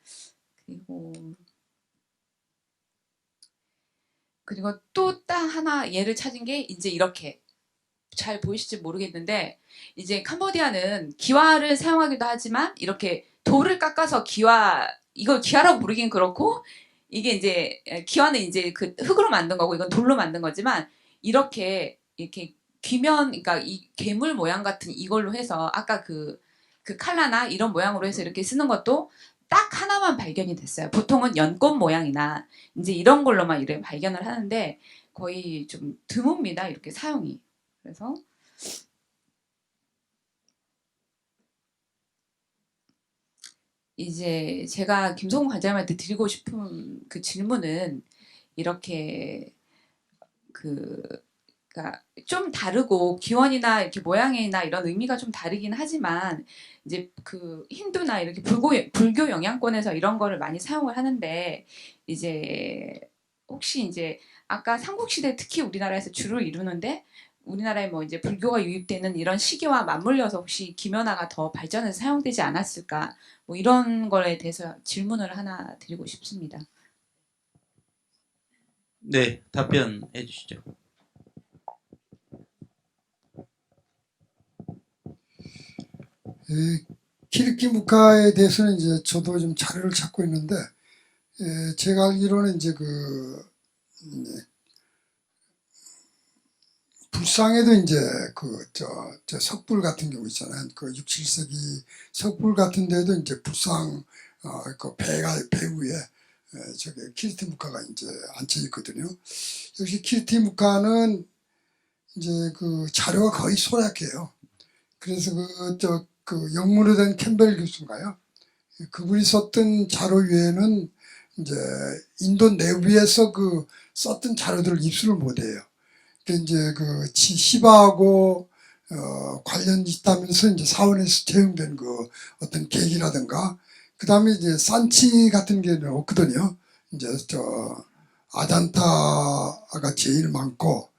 그리고 또 딱 하나 예를 찾은 게, 이제 이렇게 잘 보이실지 모르겠는데, 이제 캄보디아는 기와를 사용하기도 하지만 이렇게 돌을 깎아서 이걸 기와라고 부르긴 그렇고, 이게 이제 기와는 이제 그 흙으로 만든 거고 이건 돌로 만든 거지만, 이렇게 귀면, 그러니까 이 괴물 모양 같은 이걸로 해서 아까 그 칼라나 이런 모양으로 해서 이렇게 쓰는 것도 딱 하나만 발견이 됐어요. 보통은 연꽃 모양이나 이제 이런 걸로만 이렇게 발견을 하는데, 거의 좀 드뭅니다, 이렇게 사용이. 그래서 이제 제가 김성훈 관장님한테 드리고 싶은 그 질문은, 이렇게 그러니까 좀 다르고 기원이나 이렇게 모양이나 이런 의미가 좀 다르긴 하지만, 이제 그 힌두나 이렇게 불교 영향권에서 이런 거를 많이 사용을 하는데, 이제 혹시 이제 아까 삼국시대 특히 우리나라에서 주를 이루는데, 우리나라에 뭐 이제 불교가 유입되는 이런 시기와 맞물려서 혹시 기면화가 더 발전해서 사용되지 않았을까, 뭐 이런 거에 대해서 질문을 하나 드리고 싶습니다. 네, 답변해 주시죠. 키르키 묵화에 대해서는 이제 저도 좀 자료를 찾고 있는데, 제가 알기로는 이제 불상에도 이제 저 석불 같은 경우 있잖아요. 그 6, 7세기 석불 같은 데도 이제 불상 그 배 위에 저게 키르티 묵화가 이제 앉혀 있거든요. 역시 키르티 묵화는 이제 그 자료가 거의 소략해요. 그래서 그 영문으로 된 캠벨 교수인가요? 그분이 썼던 자료 외에는 이제 인도 내부에서 그 썼던 자료들을 입수를 못해요. 이제 그 시바하고 관련이 있다면서 이제 사원에서 채용된 그 어떤 계기라든가, 그 다음에 이제 산치 같은 게 없거든요. 이제 아잔타가 제일 많고,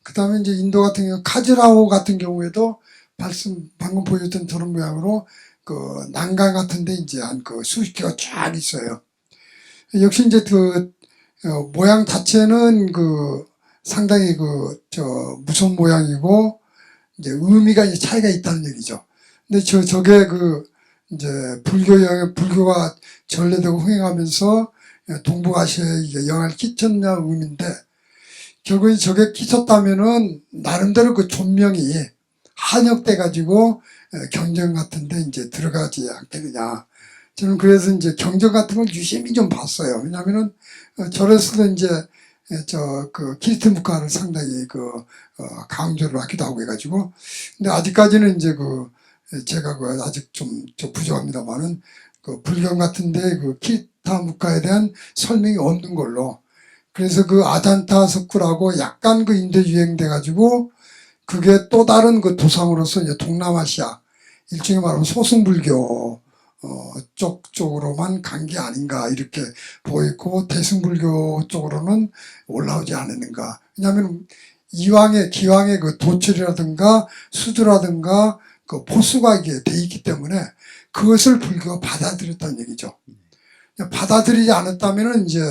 그 다음에 이제 인도 같은 경우 카즈라호 같은 경우에도 방금 보여줬던 저런 모양으로 그 난간 같은데 이제 한 그 수십 개가 쫙 있어요. 역시 이제 모양 자체는 상당히 무슨 모양이고, 이제 의미가 이제 차이가 있다는 얘기죠. 근데 저게 이제 불교가 전래되고 흥행하면서 동북아시아에 이게 영향을 끼쳤냐 의미인데, 결국에 저게 끼쳤다면은 나름대로 그 존명이 한역돼 가지고 경전 같은데 이제 들어가지 않겠느냐. 저는 그래서 이제 경전 같은 걸 유심히 좀 봤어요. 왜냐하면은 절에서도 이제 그 키리트 묵가를 상당히 강조를 하기도 하고 해가지고, 근데 아직까지는 이제 제가 아직 좀 부족합니다만은 그 불경 같은데 그 키리타 묵가에 대한 설명이 없는 걸로. 그래서 그 아잔타 석굴하고 약간 그 인도 유행돼가지고 그게 또 다른 그 도상으로서 이제 동남아시아 일종의 말하면 소승불교 쪽으로만 간 게 아닌가 이렇게 보이고, 대승불교 쪽으로는 올라오지 않았는가. 왜냐하면 기왕의 그 도철이라든가 수주라든가 그 포수가 이게 돼 있기 때문에 그것을 불교가 받아들였다는 얘기죠. 받아들이지 않았다면은 이제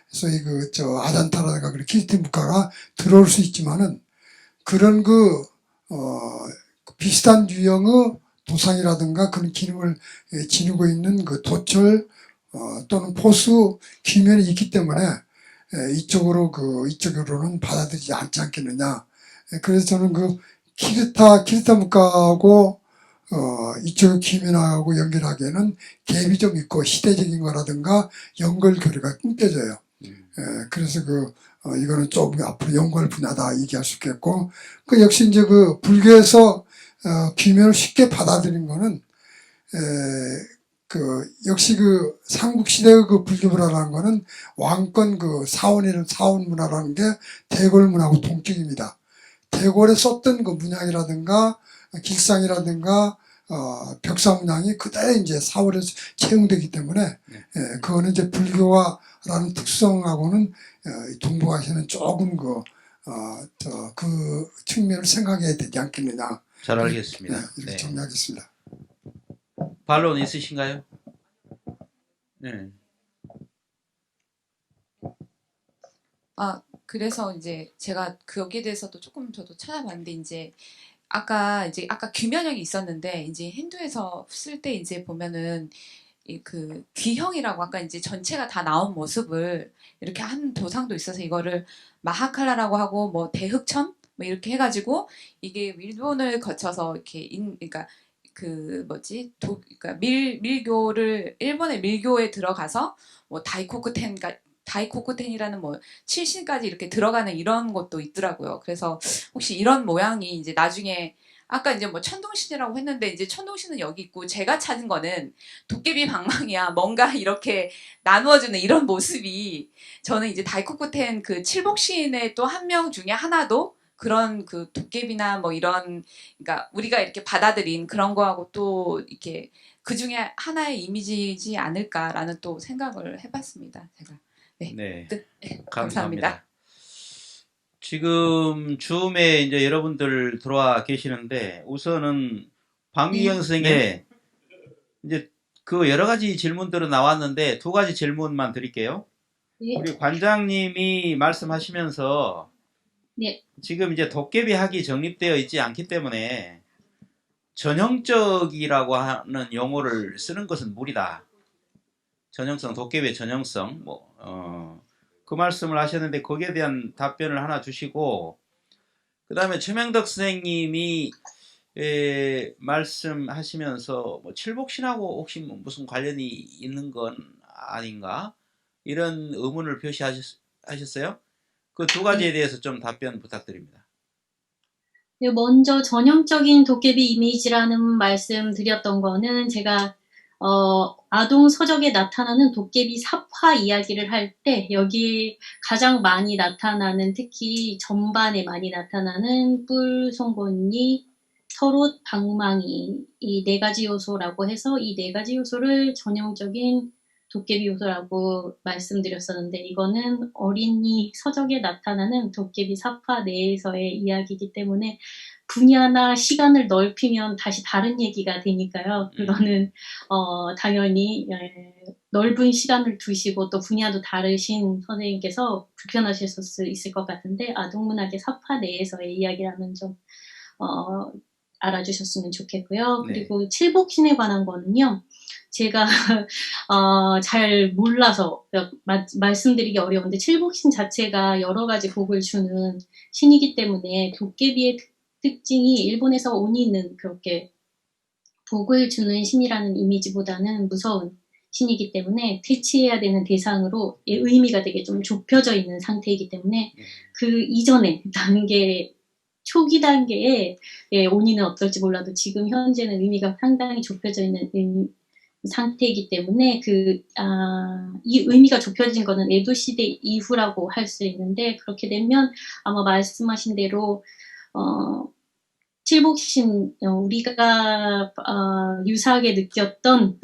소위 아잔타라든가 키리트 묵가가 들어올 수 있지만은, 그런 비슷한 유형의 도상이라든가 그런 기능을 지니고 있는 그 도철 또는 포수 기면이 있기 때문에 이쪽으로는 받아들이지 않지 않겠느냐. 그래서 저는 그 키리타 묵가하고 이쪽 기면하고 연결하기에는 갭이 좀 있고 시대적인 거라든가 연결고리가 끊겨져요. 그래서 이거는 조금 앞으로 연구할 분야다 얘기할 수 있겠고, 역시 이제 그 불교에서 기면을 쉽게 받아들인 거는 역시 삼국시대의 그 불교 문화라는 거는 왕권 사원 문화라는 게 대궐 문화하고 동격입니다. 대궐에 썼던 그 문양이라든가 길상이라든가 벽사 문양이 그대로 이제 사월에 채용되기 때문에 그거는 이제 불교화라는 특성하고는 동북아시아는 조금 그 측면을 생각해야 되지 않겠느냐. 잘 알겠습니다. 이렇게 네. 정리하겠습니다. 반론 있으신가요? 네. 그래서 이제 제가 거기에 대해서도 조금 저도 찾아봤는데, 이제 아까 귀면역이 있었는데, 이제 힌두에서 쓸 때 이제 보면은 그 귀형이라고 아까 이제 전체가 다 나온 모습을 이렇게 한 도상도 있어서 이거를 마하칼라라고 하고 뭐 대흑천 뭐 이렇게 해가지고, 이게 일본을 거쳐서 이렇게 그러니까 그러니까 밀교를 일본의 밀교에 들어가서 뭐 다이코쿠텐이라는 뭐 7신까지 이렇게 들어가는 이런 것도 있더라고요. 그래서 혹시 이런 모양이 이제 나중에 아까 이제 뭐 천둥신이라고 했는데, 이제 천둥신은 여기 있고 제가 찾은 거는 도깨비 방망이야 뭔가 이렇게 나누어주는 이런 모습이, 저는 이제 다이코쿠텐 그 칠복신의 또 한 명 중에 하나도 그런 그 도깨비나 뭐 이런, 그러니까 우리가 이렇게 받아들인 그런 거하고 또 이렇게 그 중에 하나의 이미지이지 않을까라는 또 생각을 해봤습니다. 제가. 네. 끝. 네, 감사합니다. 감사합니다. 지금 줌에 이제 여러분들 들어와 계시는데, 우선은 박미경 선생의 이제 그 여러 가지 질문들은 나왔는데 두 가지 질문만 드릴게요. 네. 우리 관장님이 말씀하시면서 네. 지금 이제 도깨비 학이 정립되어 있지 않기 때문에 전형적이라고 하는 용어를 쓰는 것은 무리다. 전형성, 도깨비의 전형성, 그 말씀을 하셨는데 거기에 대한 답변을 하나 주시고, 그 다음에 최명덕 선생님이 말씀하시면서 뭐 칠복신하고 혹시 무슨 관련이 있는 건 아닌가, 이런 의문을 표시하셨어요. 그 두 가지에 대해서 좀 답변 부탁드립니다. 네, 먼저 전형적인 도깨비 이미지라는 말씀 드렸던 거는, 제가 아동 서적에 나타나는 도깨비 사파 이야기를 할 때 여기 가장 많이 나타나는, 특히 전반에 많이 나타나는 뿔, 송곳니, 서롯, 방망이, 이 네 가지 요소라고 해서 이 네 가지 요소를 전형적인 도깨비 요소라고 말씀드렸었는데, 이거는 어린이 서적에 나타나는 도깨비 사파 내에서의 이야기이기 때문에 분야나 시간을 넓히면 다시 다른 얘기가 되니까요. 그거는 당연히 넓은 시간을 두시고 또 분야도 다르신 선생님께서 불편하실 수 있을 것 같은데, 아동문학의 사파 내에서의 이야기라는 점 알아주셨으면 좋겠고요. 네. 그리고 칠복신에 관한 거는요. 제가 잘 몰라서 말씀드리기 어려운데 칠복신 자체가 여러 가지 복을 주는 신이기 때문에 도깨비의 특징이 일본에서 오니는 그렇게 복을 주는 신이라는 이미지보다는 무서운 신이기 때문에 퇴치해야 되는 대상으로 의미가 되게 좀 좁혀져 있는 상태이기 때문에 그 이전에 초기 단계에 오니는 어떨지 몰라도 지금 현재는 의미가 상당히 좁혀져 있는 상태이기 때문에 이 의미가 좁혀진 거는 에도 시대 이후라고 할 수 있는데 그렇게 되면 아마 말씀하신 대로 칠복신 우리가 유사하게 느꼈던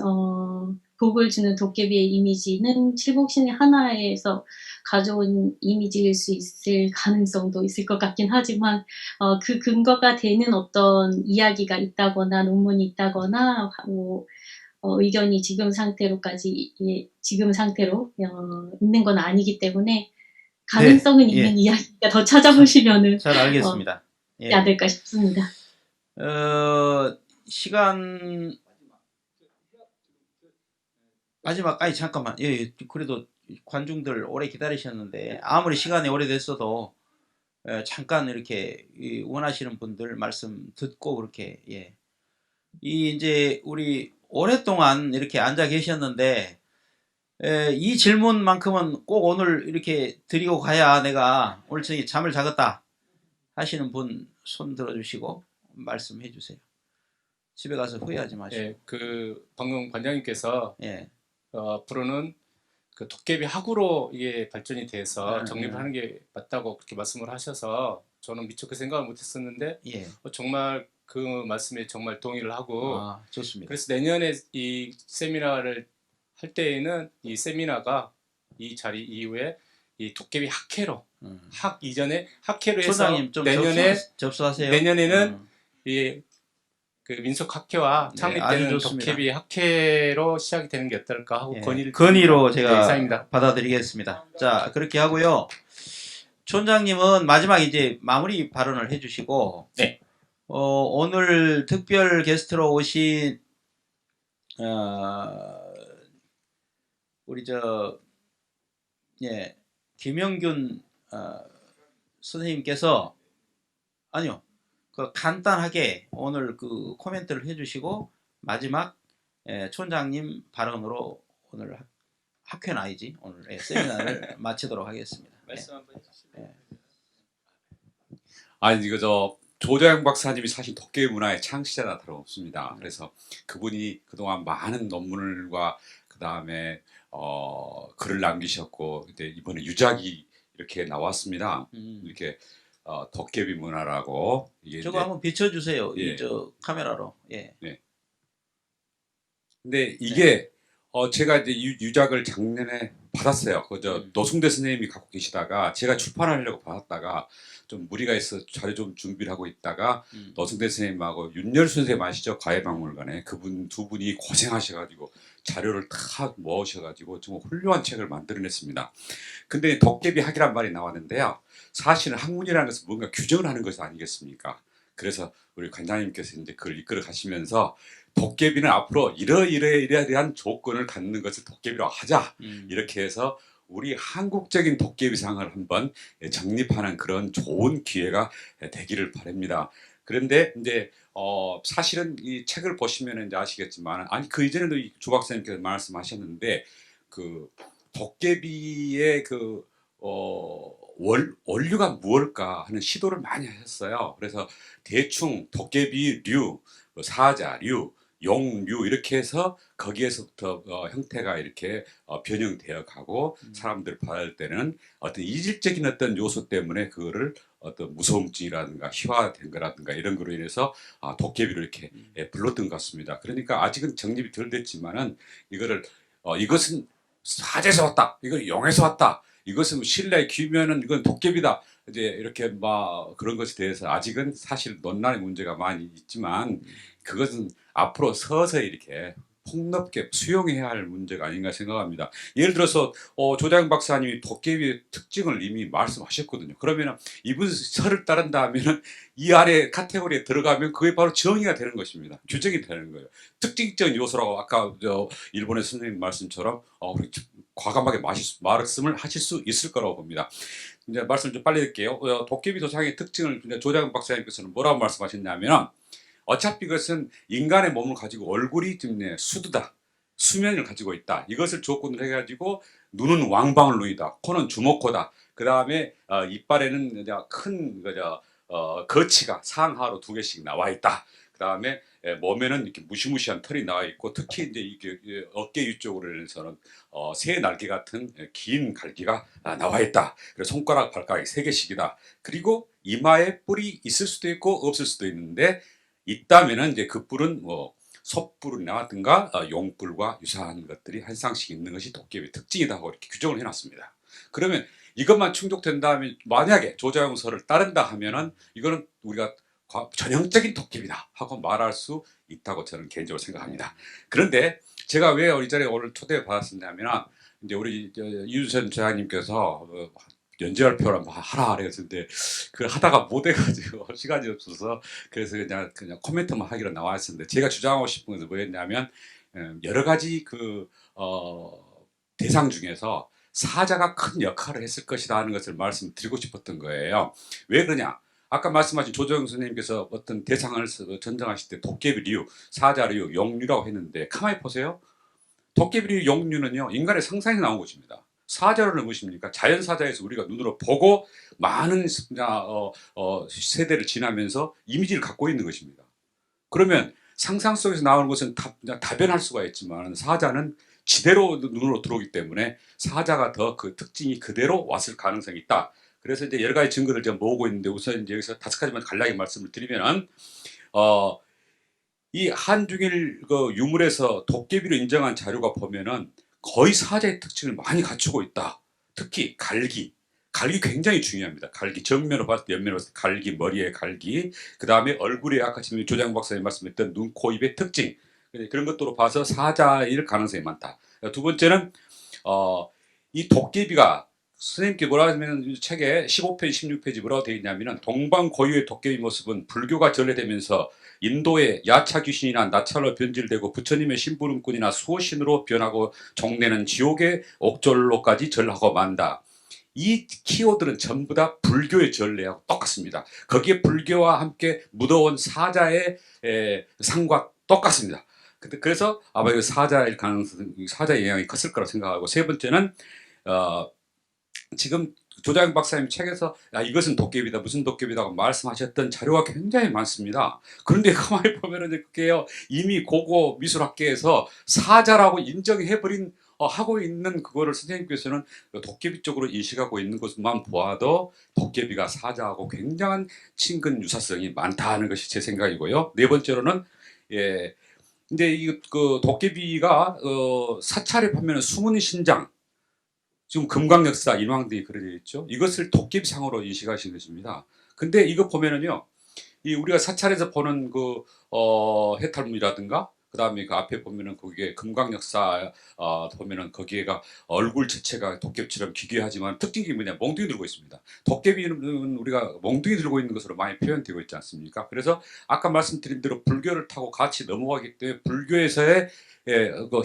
복을 주는 도깨비의 이미지는 칠복신의 하나에서 가져온 이미지일 수 있을 가능성도 있을 것 같긴 하지만 그 근거가 되는 어떤 이야기가 있다거나 논문이 있다거나 의견이 지금 상태로 있는 건 아니기 때문에 가능성은 네, 있는 이야기가 더 찾아보시면은 잘 알겠습니다. 예. 야 될까 싶습니다. 시간 마지막 잠깐만. 예, 그래도 관중들 오래 기다리셨는데 아무리 시간이 오래됐어도 잠깐 이렇게 원하시는 분들 말씀 듣고 그렇게 이제 우리 오랫동안 이렇게 앉아 계셨는데 이 질문만큼은 꼭 오늘 이렇게 드리고 가야 내가 오늘 저녁에 잠을 자겠다 하시는 분 손 들어주시고 말씀해 주세요. 집에 가서 후회하지 마시고. 예, 그 방금 관장님께서 예. 앞으로는 그 도깨비 학으로 이게 발전이 돼서 네, 정립을 네. 하는 게 맞다고 그렇게 말씀을 하셔서 저는 미처 그 생각을 못했었는데 예. 정말 그 말씀에 정말 동의를 하고 좋습니다. 그래서 내년에 이 세미나를 할 때에는 이 세미나가 이 자리 이후에 이 도깨비 학회로 학 이전에 학회로 해서 소장님 좀 내년에 접수하세요. 내년에는 이 그 민속학회와 네, 창립되는 아주 좋습니다. 도깨비 학회로 시작이 되는 게 어떨까 하고 예, 건의를 건의로 드립니다. 제가 네, 이상입니다. 받아들이겠습니다. 자, 그렇게 하고요. 촌장님은 마지막 이제 마무리 발언을 해주시고, 네. 오늘 특별 게스트로 오신 우리 김영균 선생님께서 아니요. 간단하게 오늘 그 코멘트를 해주시고 마지막 촌장님 발언으로 오늘 학회는 아니지 오늘 세미나를 마치도록 하겠습니다. 말씀 한번 해주시죠. 아니 이거 조자영 박사님이 사실 도깨비 문화의 창시자나 다름없습니다. 그래서 그분이 그동안 많은 논문과 그 다음에 글을 남기셨고 근데 이번에 유작이 이렇게 나왔습니다. 이렇게 도깨비 문화라고 이게 저거 한번 비춰주세요. 예. 저 카메라로. 예. 네. 근데 이게 제가 이제 유작을 작년에 받았어요. 노승대 선생님이 갖고 계시다가 제가 출판하려고 받았다가 좀 무리가 있어 자료 좀 준비를 하고 있다가 노승대 선생님하고 윤열수 선생님 아시죠? 과외박물관에 그분 두 분이 고생하셔가지고 자료를 다 모으셔가지고 정말 훌륭한 책을 만들어냈습니다. 근데 도깨비 학이란 말이 나왔는데요. 사실은 학문이라는 것은 뭔가 규정을 하는 것이 아니겠습니까? 그래서 우리 관장님께서 이제 그걸 이끌어 가시면서 도깨비는 앞으로 이러이러한 조건을 갖는 것을 도깨비로 하자 이렇게 해서 우리 한국적인 도깨비상을 한번 정립하는 그런 좋은 기회가 되기를 바랍니다. 그런데 이제 사실은 이 책을 보시면 이제 아시겠지만 아니 그 이전에도 조 박사님께서 말씀하셨는데 그 도깨비의 그 원류가 무엇일까 하는 시도를 많이 하셨어요. 그래서 대충 도깨비류, 사자류, 용류 이렇게 해서 거기에서부터 형태가 이렇게 변형되어 가고 사람들 받을 때는 어떤 이질적인 어떤 요소 때문에 그거를 어떤 무서움증이라든가 희화된 거라든가 이런 거로 인해서 도깨비를 이렇게 불렀던 것 같습니다. 그러니까 아직은 정립이 덜 됐지만은 이것은 사제에서 왔다, 이건 용에서 왔다, 이것은 신라의 귀면은 이건 도깨비다. 이제 이렇게 막 그런 것에 대해서 아직은 사실 논란의 문제가 많이 있지만 그것은 앞으로 서서히 이렇게 폭넓게 수용해야 할 문제가 아닌가 생각합니다. 예를 들어서 조장 박사님이 도깨비의 특징을 이미 말씀하셨거든요. 그러면 이분 설을 따른다 하면 이 안에 카테고리에 들어가면 그게 바로 정의가 되는 것입니다. 규정이 되는 거예요. 특징적 요소라고 아까 일본의 선생님 말씀처럼 과감하게 말씀을 하실 수 있을 거라고 봅니다. 이제 말씀 좀 빨리 드릴게요. 도깨비 도장의 특징을 조장 박사님께서는 뭐라고 말씀하셨냐면 어차피 그것은 인간의 몸을 가지고 얼굴이 수두다. 수면을 가지고 있다. 이것을 조건으로 해가지고 눈은 왕방울 눈이다. 코는 주먹코다. 그 다음에 이빨에는 큰 거치가 상하로 2개씩 나와 있다. 그 다음에 몸에는 이렇게 무시무시한 털이 나와 있고 특히 이제 이게 어깨 위쪽으로는 새 날개 같은 긴 갈기가 나와 있다. 그래서 손가락, 발가락이 3개씩이다. 그리고 이마에 뿔이 있을 수도 있고 없을 수도 있는데 있다면은 이제 그 뿔은 솥뿔이라든가 용뿔과 유사한 것들이 한 쌍씩 있는 것이 도깨비의 특징이다 고 이렇게 규정을 해놨습니다. 그러면 이것만 충족된다면 만약에 조자용설을 따른다 하면은 이거는 우리가 전형적인 도깨비다 하고 말할 수 있다고 저는 개인적으로 생각합니다. 그런데 제가 왜 이 자리에 오늘 초대받았었냐면 이제 우리 이유선 저장님께서 연재발표를 하라 그랬는데 그 하다가 못 해가지고 시간이 없어서 그래서 그냥 코멘트만 하기로 나왔었는데 제가 주장하고 싶은 것은 뭐였냐면 여러 가지 대상 중에서 사자가 큰 역할을 했을 것이다 하는 것을 말씀드리고 싶었던 거예요. 왜 그러냐? 아까 말씀하신 조정 선생님께서 어떤 대상을 전정하실 때 도깨비류, 사자류, 용류라고 했는데 가만히 보세요. 도깨비류, 용류는요 인간의 상상에서 나온 것입니다. 사자를 무엇입니까? 자연사자에서 우리가 눈으로 보고 많은 세대를 지나면서 이미지를 갖고 있는 것입니다. 그러면 상상 속에서 나오는 것은 다변할 수가 있지만 사자는 지대로 눈으로 들어오기 때문에 사자가 더 그 특징이 그대로 왔을 가능성이 있다. 그래서 이제 여러 가지 증거를 제가 모으고 있는데 우선 이제 여기서 5가지만 간략히 말씀을 드리면은 이 한중일 유물에서 도깨비로 인정한 자료가 보면은 거의 사자의 특징을 많이 갖추고 있다. 특히 갈기 굉장히 중요합니다. 갈기 정면으로 봤을 때 옆면으로 봤을 때 갈기, 머리의 갈기, 그 다음에 얼굴에 아까 지금 조장 박사님 말씀했던 눈, 코, 입의 특징 그런 것들로 봐서 사자일 가능성이 많다. 두 번째는 이 도깨비가 선생님께 뭐라 하면 책에 15페이지, 16페이지 뭐라고 되어 있냐면은 동방 고유의 도깨비 모습은 불교가 전래되면서 인도의 야차 귀신이나 나찰로 변질되고 부처님의 심부름꾼이나 수호신으로 변하고 종래는 지옥의 옥졸로까지 전하고 만다. 이 키워드는 전부 다 불교의 전례하고 똑같습니다. 거기에 불교와 함께 묻어온 사자의 상과 똑같습니다. 그래서 아마 사자일 가능성, 사자의 영향이 컸을 거라고 생각하고 세 번째는 지금 조장 박사님 책에서 이것은 도깨비다 무슨 도깨비다고 말씀하셨던 자료가 굉장히 많습니다. 그런데 가만히 보면은 그게요 이미 고고 미술학계에서 사자라고 인정해버린 하고 있는 그거를 선생님께서는 도깨비 쪽으로 인식하고 있는 것만 보아도 도깨비가 사자하고 굉장한 친근 유사성이 많다는 것이 제 생각이고요. 네 번째로는 근데 이 도깨비가 사찰에 보면은 숨은 신장 지금 금강역사 인왕등이 그려져 있죠. 이것을 도깨비상으로 인식하신 것입니다. 근데 이거 보면은요, 이 우리가 사찰에서 보는 해탈문이라든가, 그 다음에 그 앞에 보면은 거기에 금강역사 보면은 거기에가 얼굴 자체가 도깨비처럼 기괴하지만 특징이 뭐냐, 몽둥이 들고 있습니다. 도깨비는 우리가 몽둥이 들고 있는 것으로 많이 표현되고 있지 않습니까? 그래서 아까 말씀드린 대로 불교를 타고 같이 넘어가기 때문에 불교에서의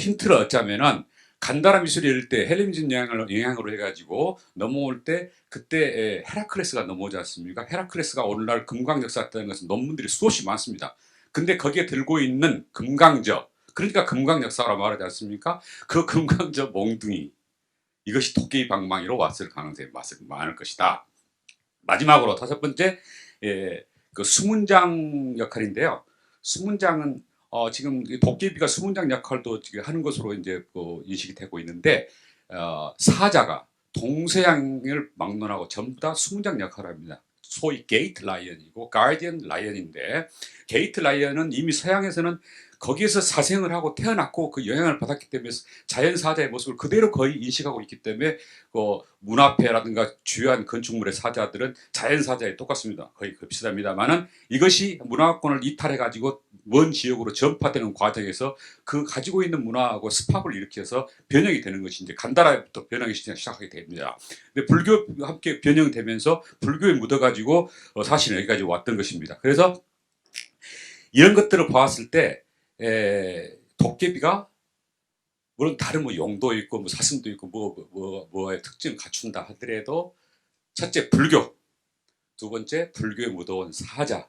힌트를 얻자면은. 간다라 미술이 이럴 때 헬레니즘 영향으로 해가지고 넘어올 때 그때 헤라클레스가 넘어오지 않습니까? 헤라클레스가 오늘날 금강 역사였다는 것은 논문들이 수없이 많습니다. 근데 거기에 들고 있는 금강저 그러니까 금강 역사라고 말하지 않습니까? 그 금강저 몽둥이 이것이 도깨비 방망이로 왔을 가능성이 많을 것이다. 마지막으로 5번째 그 수문장 역할인데요. 수문장은 지금 도깨비가 수문장 역할도 지금 하는 것으로 이제 인식이 되고 있는데 사자가 동서양을 막론하고 전부 다 수문장 역할을 합니다. 소위 게이트 라이언이고 가디언 라이언인데 게이트 라이언은 이미 서양에서는 거기에서 사생을 하고 태어났고 그 영향을 받았기 때문에 자연사자의 모습을 그대로 거의 인식하고 있기 때문에 그 문화폐라든가 주요한 건축물의 사자들은 자연사자에 똑같습니다. 거의 비슷합니다만은 이것이 문화권을 이탈해 가지고 먼 지역으로 전파되는 과정에서 그 가지고 있는 문화하고 스팝을 일으켜서 변형이 되는 것이 이제 간다라부터 변형이 시작하게 됩니다. 근데 불교와 함께 변형되면서 불교에 묻어가지고 사실은 여기까지 왔던 것입니다. 그래서 이런 것들을 보았을 때 도깨비가 물론 다른 뭐 용도 있고 뭐 사슴도 있고 뭐의 특징을 갖춘다 하더라도 첫째 불교, 두 번째 불교에 묻어온 사자,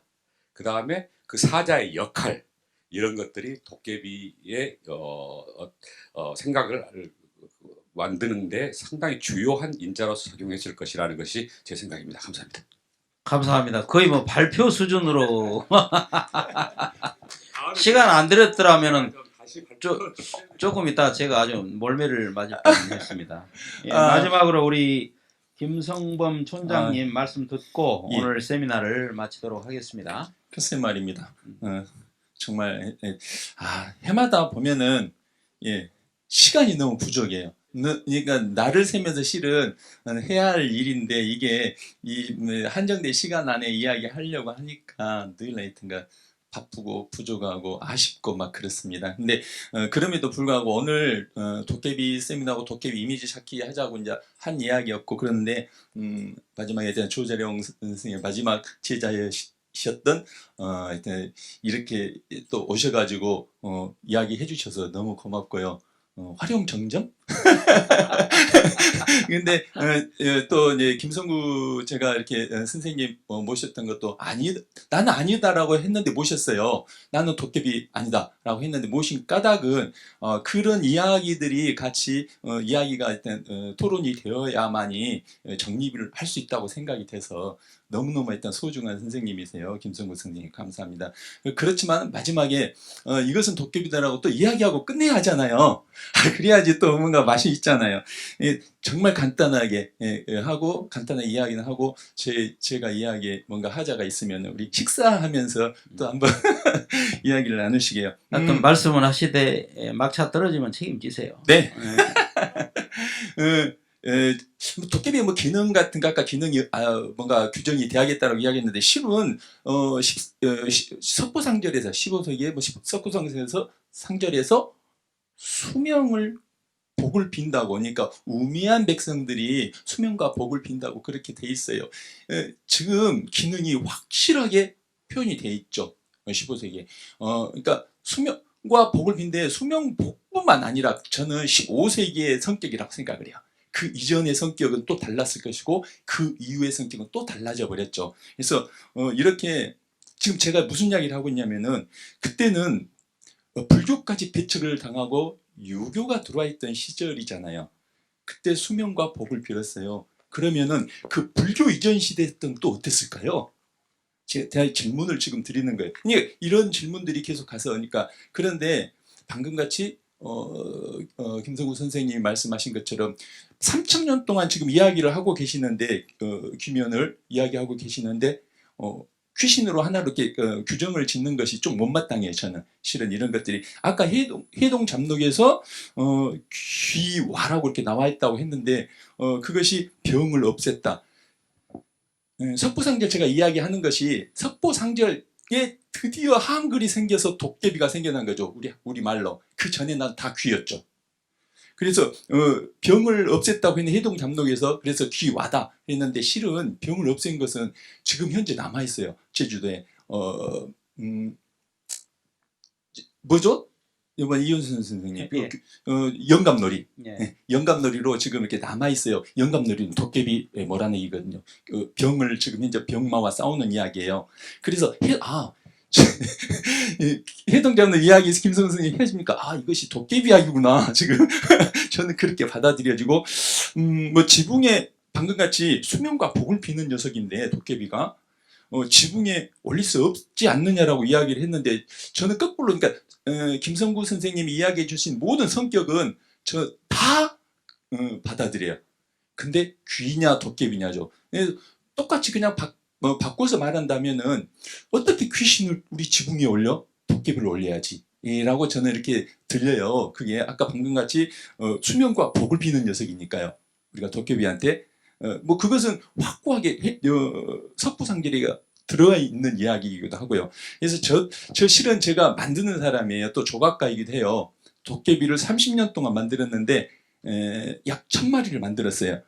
그 다음에 그 사자의 역할 이런 것들이 도깨비의 생각을 만드는데 상당히 주요한 인자로서 작용했을 것이라는 것이 제 생각입니다. 감사합니다. 감사합니다. 거의 뭐 발표 수준으로 시간 안 들었더라면은 조금 이따 제가 아주 몰매를 맞을 뻔했습니다. 예, 마지막으로 우리 김성범 촌장님 말씀 듣고 예. 오늘 세미나를 마치도록 하겠습니다. 글쎄 말입니다. 정말 해마다 보면은 시간이 너무 부족해요. 그러니까 나를 세면서 실은 해야 할 일인데 이게 이 한정된 시간 안에 이야기하려고 하니까 늘 하여튼가 바쁘고 부족하고 아쉽고 막 그렇습니다. 근데 그럼에도 불구하고 오늘 도깨비 세미나하고 도깨비 이미지 찾기 하자고 이제 한 이야기였고 그런데 마지막에 조재룡 선생님 마지막 제자셨던 하여튼 이렇게 또 오셔가지고 이야기해 주셔서 너무 고맙고요. 활용정점? 근데 또 이제 김성구 제가 이렇게 선생님 모셨던 것도 나는 아니다라고 했는데 모셨어요. 나는 도깨비 아니다라고 했는데 모신 까닭은 그런 이야기들이 같이 이야기가 일단 토론이 되어야만이 정립을 할 수 있다고 생각이 돼서 너무너무 일단 소중한 선생님이세요. 김성구 선생님 감사합니다. 그렇지만 마지막에 이것은 도깨비다라고 또 이야기하고 끝내야 하잖아요. 그래야지 또 뭔가 맛이 있잖아요. 정말 간단하게 하고 간단하게 이야기는 하고 제가 이야기에 뭔가 하자가 있으면 우리 식사하면서 또 한번 이야기를 나누시게요. 어떤 말씀을 하시되 막차 떨어지면 책임지세요. 네. 도깨비의 뭐 기능 같은 거 아까 기능이 뭔가 규정이 돼야겠다라고 이야기했는데 실은 석고상절에서 15세기에 뭐 석고상절에서 수명을 복을 빈다고 그러니까 우미한 백성들이 수명과 복을 빈다고 그렇게 돼 있어요. 지금 기능이 확실하게 표현이 돼 있죠. 15세기에. 그러니까 수명과 복을 빈데 수명 복뿐만 아니라 저는 15세기의 성격이라고 생각을 해요. 그 이전의 성격은 또 달랐을 것이고 그 이후의 성격은 또 달라져 버렸죠. 그래서 이렇게 지금 제가 무슨 이야기를 하고 있냐면은 그때는 불교까지 배척을 당하고 유교가 들어와 있던 시절이잖아요. 그때 수명과 복을 빌었어요. 그러면은 그 불교 이전 시대였던 또 어땠을까요? 제가 질문을 지금 드리는 거예요. 그러니까 이런 질문들이 계속 가서 그러니까 그런데 방금 같이 김성구 선생님이 말씀하신 것처럼 3000년 동안 지금 이야기를 하고 계시는데 귀면을 이야기하고 계시는데 귀신으로 하나로 이렇게 규정을 짓는 것이 좀 못마땅해요. 저는 실은 이런 것들이 아까 해동 잡록에서 귀와라고 이렇게 나와 있다고 했는데 그것이 병을 없앴다. 석보상절 제가 이야기하는 것이 석보상절에 드디어 한글이 생겨서 도깨비가 생겨난 거죠. 우리 말로. 그 전에 난 다 귀였죠. 그래서 병을 없앴다고 했는데 해동 잡록에서 그래서 귀와다 했는데 실은 병을 없앤 것은 지금 현재 남아 있어요. 제주도에 뭐죠? 이번 이윤선 선생님 예. 영감놀이. 예. 영감놀이로 지금 이렇게 남아 있어요. 영감놀이는 도깨비 뭐라는 얘기거든요. 병을 지금 현재 병마와 싸우는 이야기예요. 그래서 해동 잡는 이야기에서 김성수 선생님이 해줍니까? 이것이 도깨비 이야기구나. 지금 저는 그렇게 받아들여지고 뭐 지붕에 방금같이 수명과 복을 비는 녀석인데 도깨비가 지붕에 올릴 수 없지 않느냐라고 이야기를 했는데 저는 거꾸로 그러니까 김성구 선생님이 이야기해 주신 모든 성격은 저 다 받아들여요. 근데 귀냐 도깨비냐죠. 똑같이 그냥 바꿔서 말한다면은 어떻게 귀신을 우리 지붕 위에 올려? 도깨비를 올려야지. 이라고 저는 이렇게 들려요. 그게 아까 방금 같이 수명과 복을 비는 녀석이니까요. 우리가 도깨비한테 뭐 그것은 확고하게 석부상절이가 들어가 있는 이야기이기도 하고요. 그래서 저 실은 제가 만드는 사람이에요. 또 조각가이기도 해요. 도깨비를 30년 동안 만들었는데 약 1000마리를 만들었어요.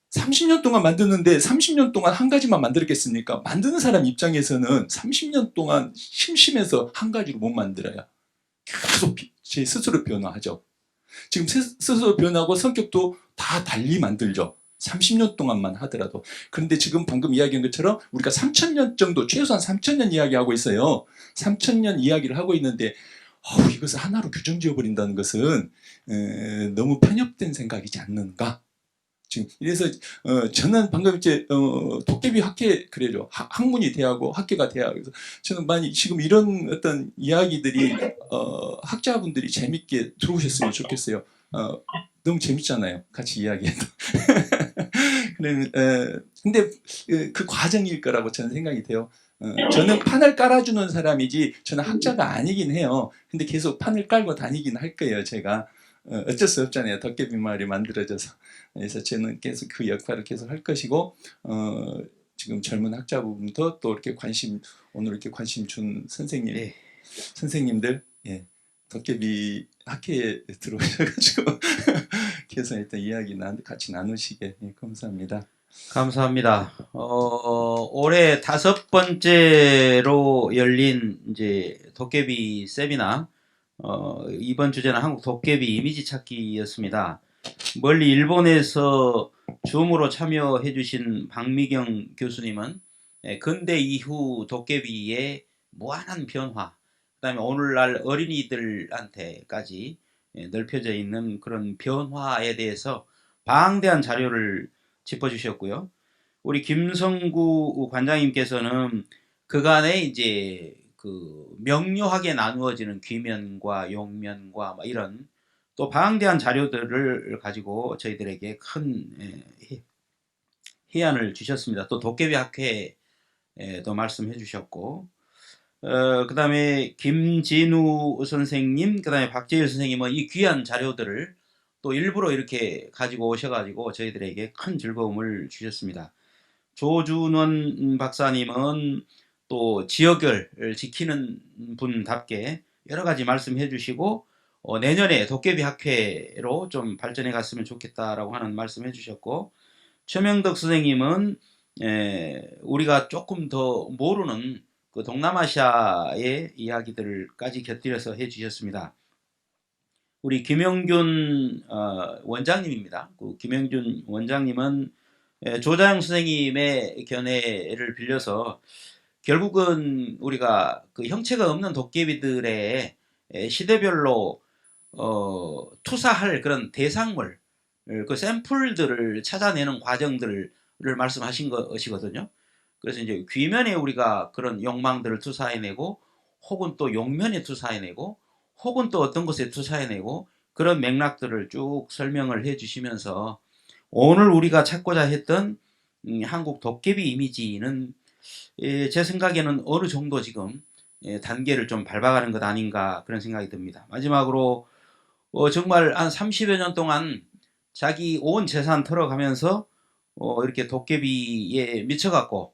30년 동안 만드는데 30년 동안 한 가지만 만들었겠습니까? 만드는 사람 입장에서는 30년 동안 심심해서 한 가지로 못 만들어요. 계속 제 스스로 변화하죠. 지금 스스로 변하고 성격도 다 달리 만들죠. 30년 동안만 하더라도. 그런데 지금 방금 이야기한 것처럼 우리가 3000년 정도, 최소한 3000년 이야기하고 있어요. 3000년 이야기를 하고 있는데 이것을 하나로 규정지어 버린다는 것은 너무 편협된 생각이지 않는가? 지금 이래서 저는 방금 이제 도깨비 학회 그래요. 학문이 대하고 학회가 대하고 그래서 저는 많이 지금 이런 어떤 이야기들이 학자분들이 재밌게 들어오셨으면 좋겠어요. 너무 재밌잖아요. 같이 이야기해도. 근데 그 과정일 거라고 저는 생각이 돼요. 저는 판을 깔아주는 사람이지 저는 학자가 아니긴 해요. 근데 계속 판을 깔고 다니긴 할 거예요. 제가 어쩔 수 없잖아요. 도깨비 마을이 만들어져서. 그래서 저는 계속 그 역할을 계속 할 것이고 지금 젊은 학자분도 또 이렇게 오늘 이렇게 관심 준 선생님들 도깨비 학회에 들어오셔가지고 계속 일단 이야기 같이 나누시게 감사합니다. 감사합니다. 올해 5번째로 열린 이제 도깨비 세미나, 이번 주제는 한국 도깨비 이미지 찾기였습니다. 멀리 일본에서 줌으로 참여해 주신 박미경 교수님은 근대 이후 도깨비의 무한한 변화, 그 다음에 오늘날 어린이들한테까지 넓혀져 있는 그런 변화에 대해서 방대한 자료를 짚어주셨고요. 우리 김성구 관장님께서는 그간에 이제 그 명료하게 나누어지는 귀면과 용면과 이런 또 방대한 자료들을 가지고 저희들에게 큰 희안을 주셨습니다. 또 도깨비 학회도 말씀해 주셨고, 그 다음에 김진우 선생님, 그 다음에 박재일 선생님은 이 귀한 자료들을 또 일부러 이렇게 가지고 오셔가지고 저희들에게 큰 즐거움을 주셨습니다. 조준원 박사님은 또 지역을 지키는 분답게 여러 가지 말씀해 주시고, 내년에 도깨비 학회로 좀 발전해 갔으면 좋겠다라고 하는 말씀 해주셨고, 최명덕 선생님은 우리가 조금 더 모르는 그 동남아시아의 이야기들까지 곁들여서 해주셨습니다. 우리 김영균 원장님입니다. 그 김영균 원장님은 조자영 선생님의 견해를 빌려서 결국은 우리가 그 형체가 없는 도깨비들의 시대별로 투사할 그런 대상물, 그 샘플들을 찾아내는 과정들을 말씀하신 것이거든요. 그래서 이제 귀면에 우리가 그런 욕망들을 투사해내고, 혹은 또 용면에 투사해내고, 혹은 또 어떤 것에 투사해내고, 그런 맥락들을 쭉 설명을 해주시면서 오늘 우리가 찾고자 했던 한국 도깨비 이미지는 제 생각에는 어느 정도 지금 단계를 좀 밟아가는 것 아닌가 그런 생각이 듭니다. 마지막으로 정말 한 30여 년 동안 자기 온 재산 털어가면서 이렇게 도깨비에 미쳐갖고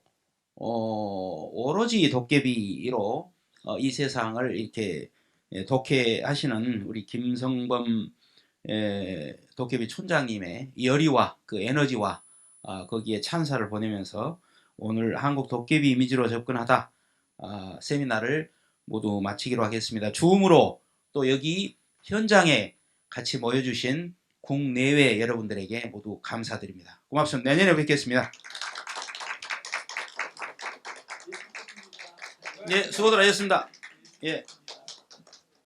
오로지 도깨비로 이 세상을 이렇게 독해하시는 우리 김성범 도깨비 촌장님의 열의와 그 에너지와 거기에 찬사를 보내면서 오늘 한국 도깨비 이미지로 접근하다 세미나를 모두 마치기로 하겠습니다. 줌으로 또 여기 현장에 같이 모여주신 국내외 여러분들에게 모두 감사드립니다. 고맙습니다. 내년에 뵙겠습니다. 예, 수고들 하셨습니다. 예.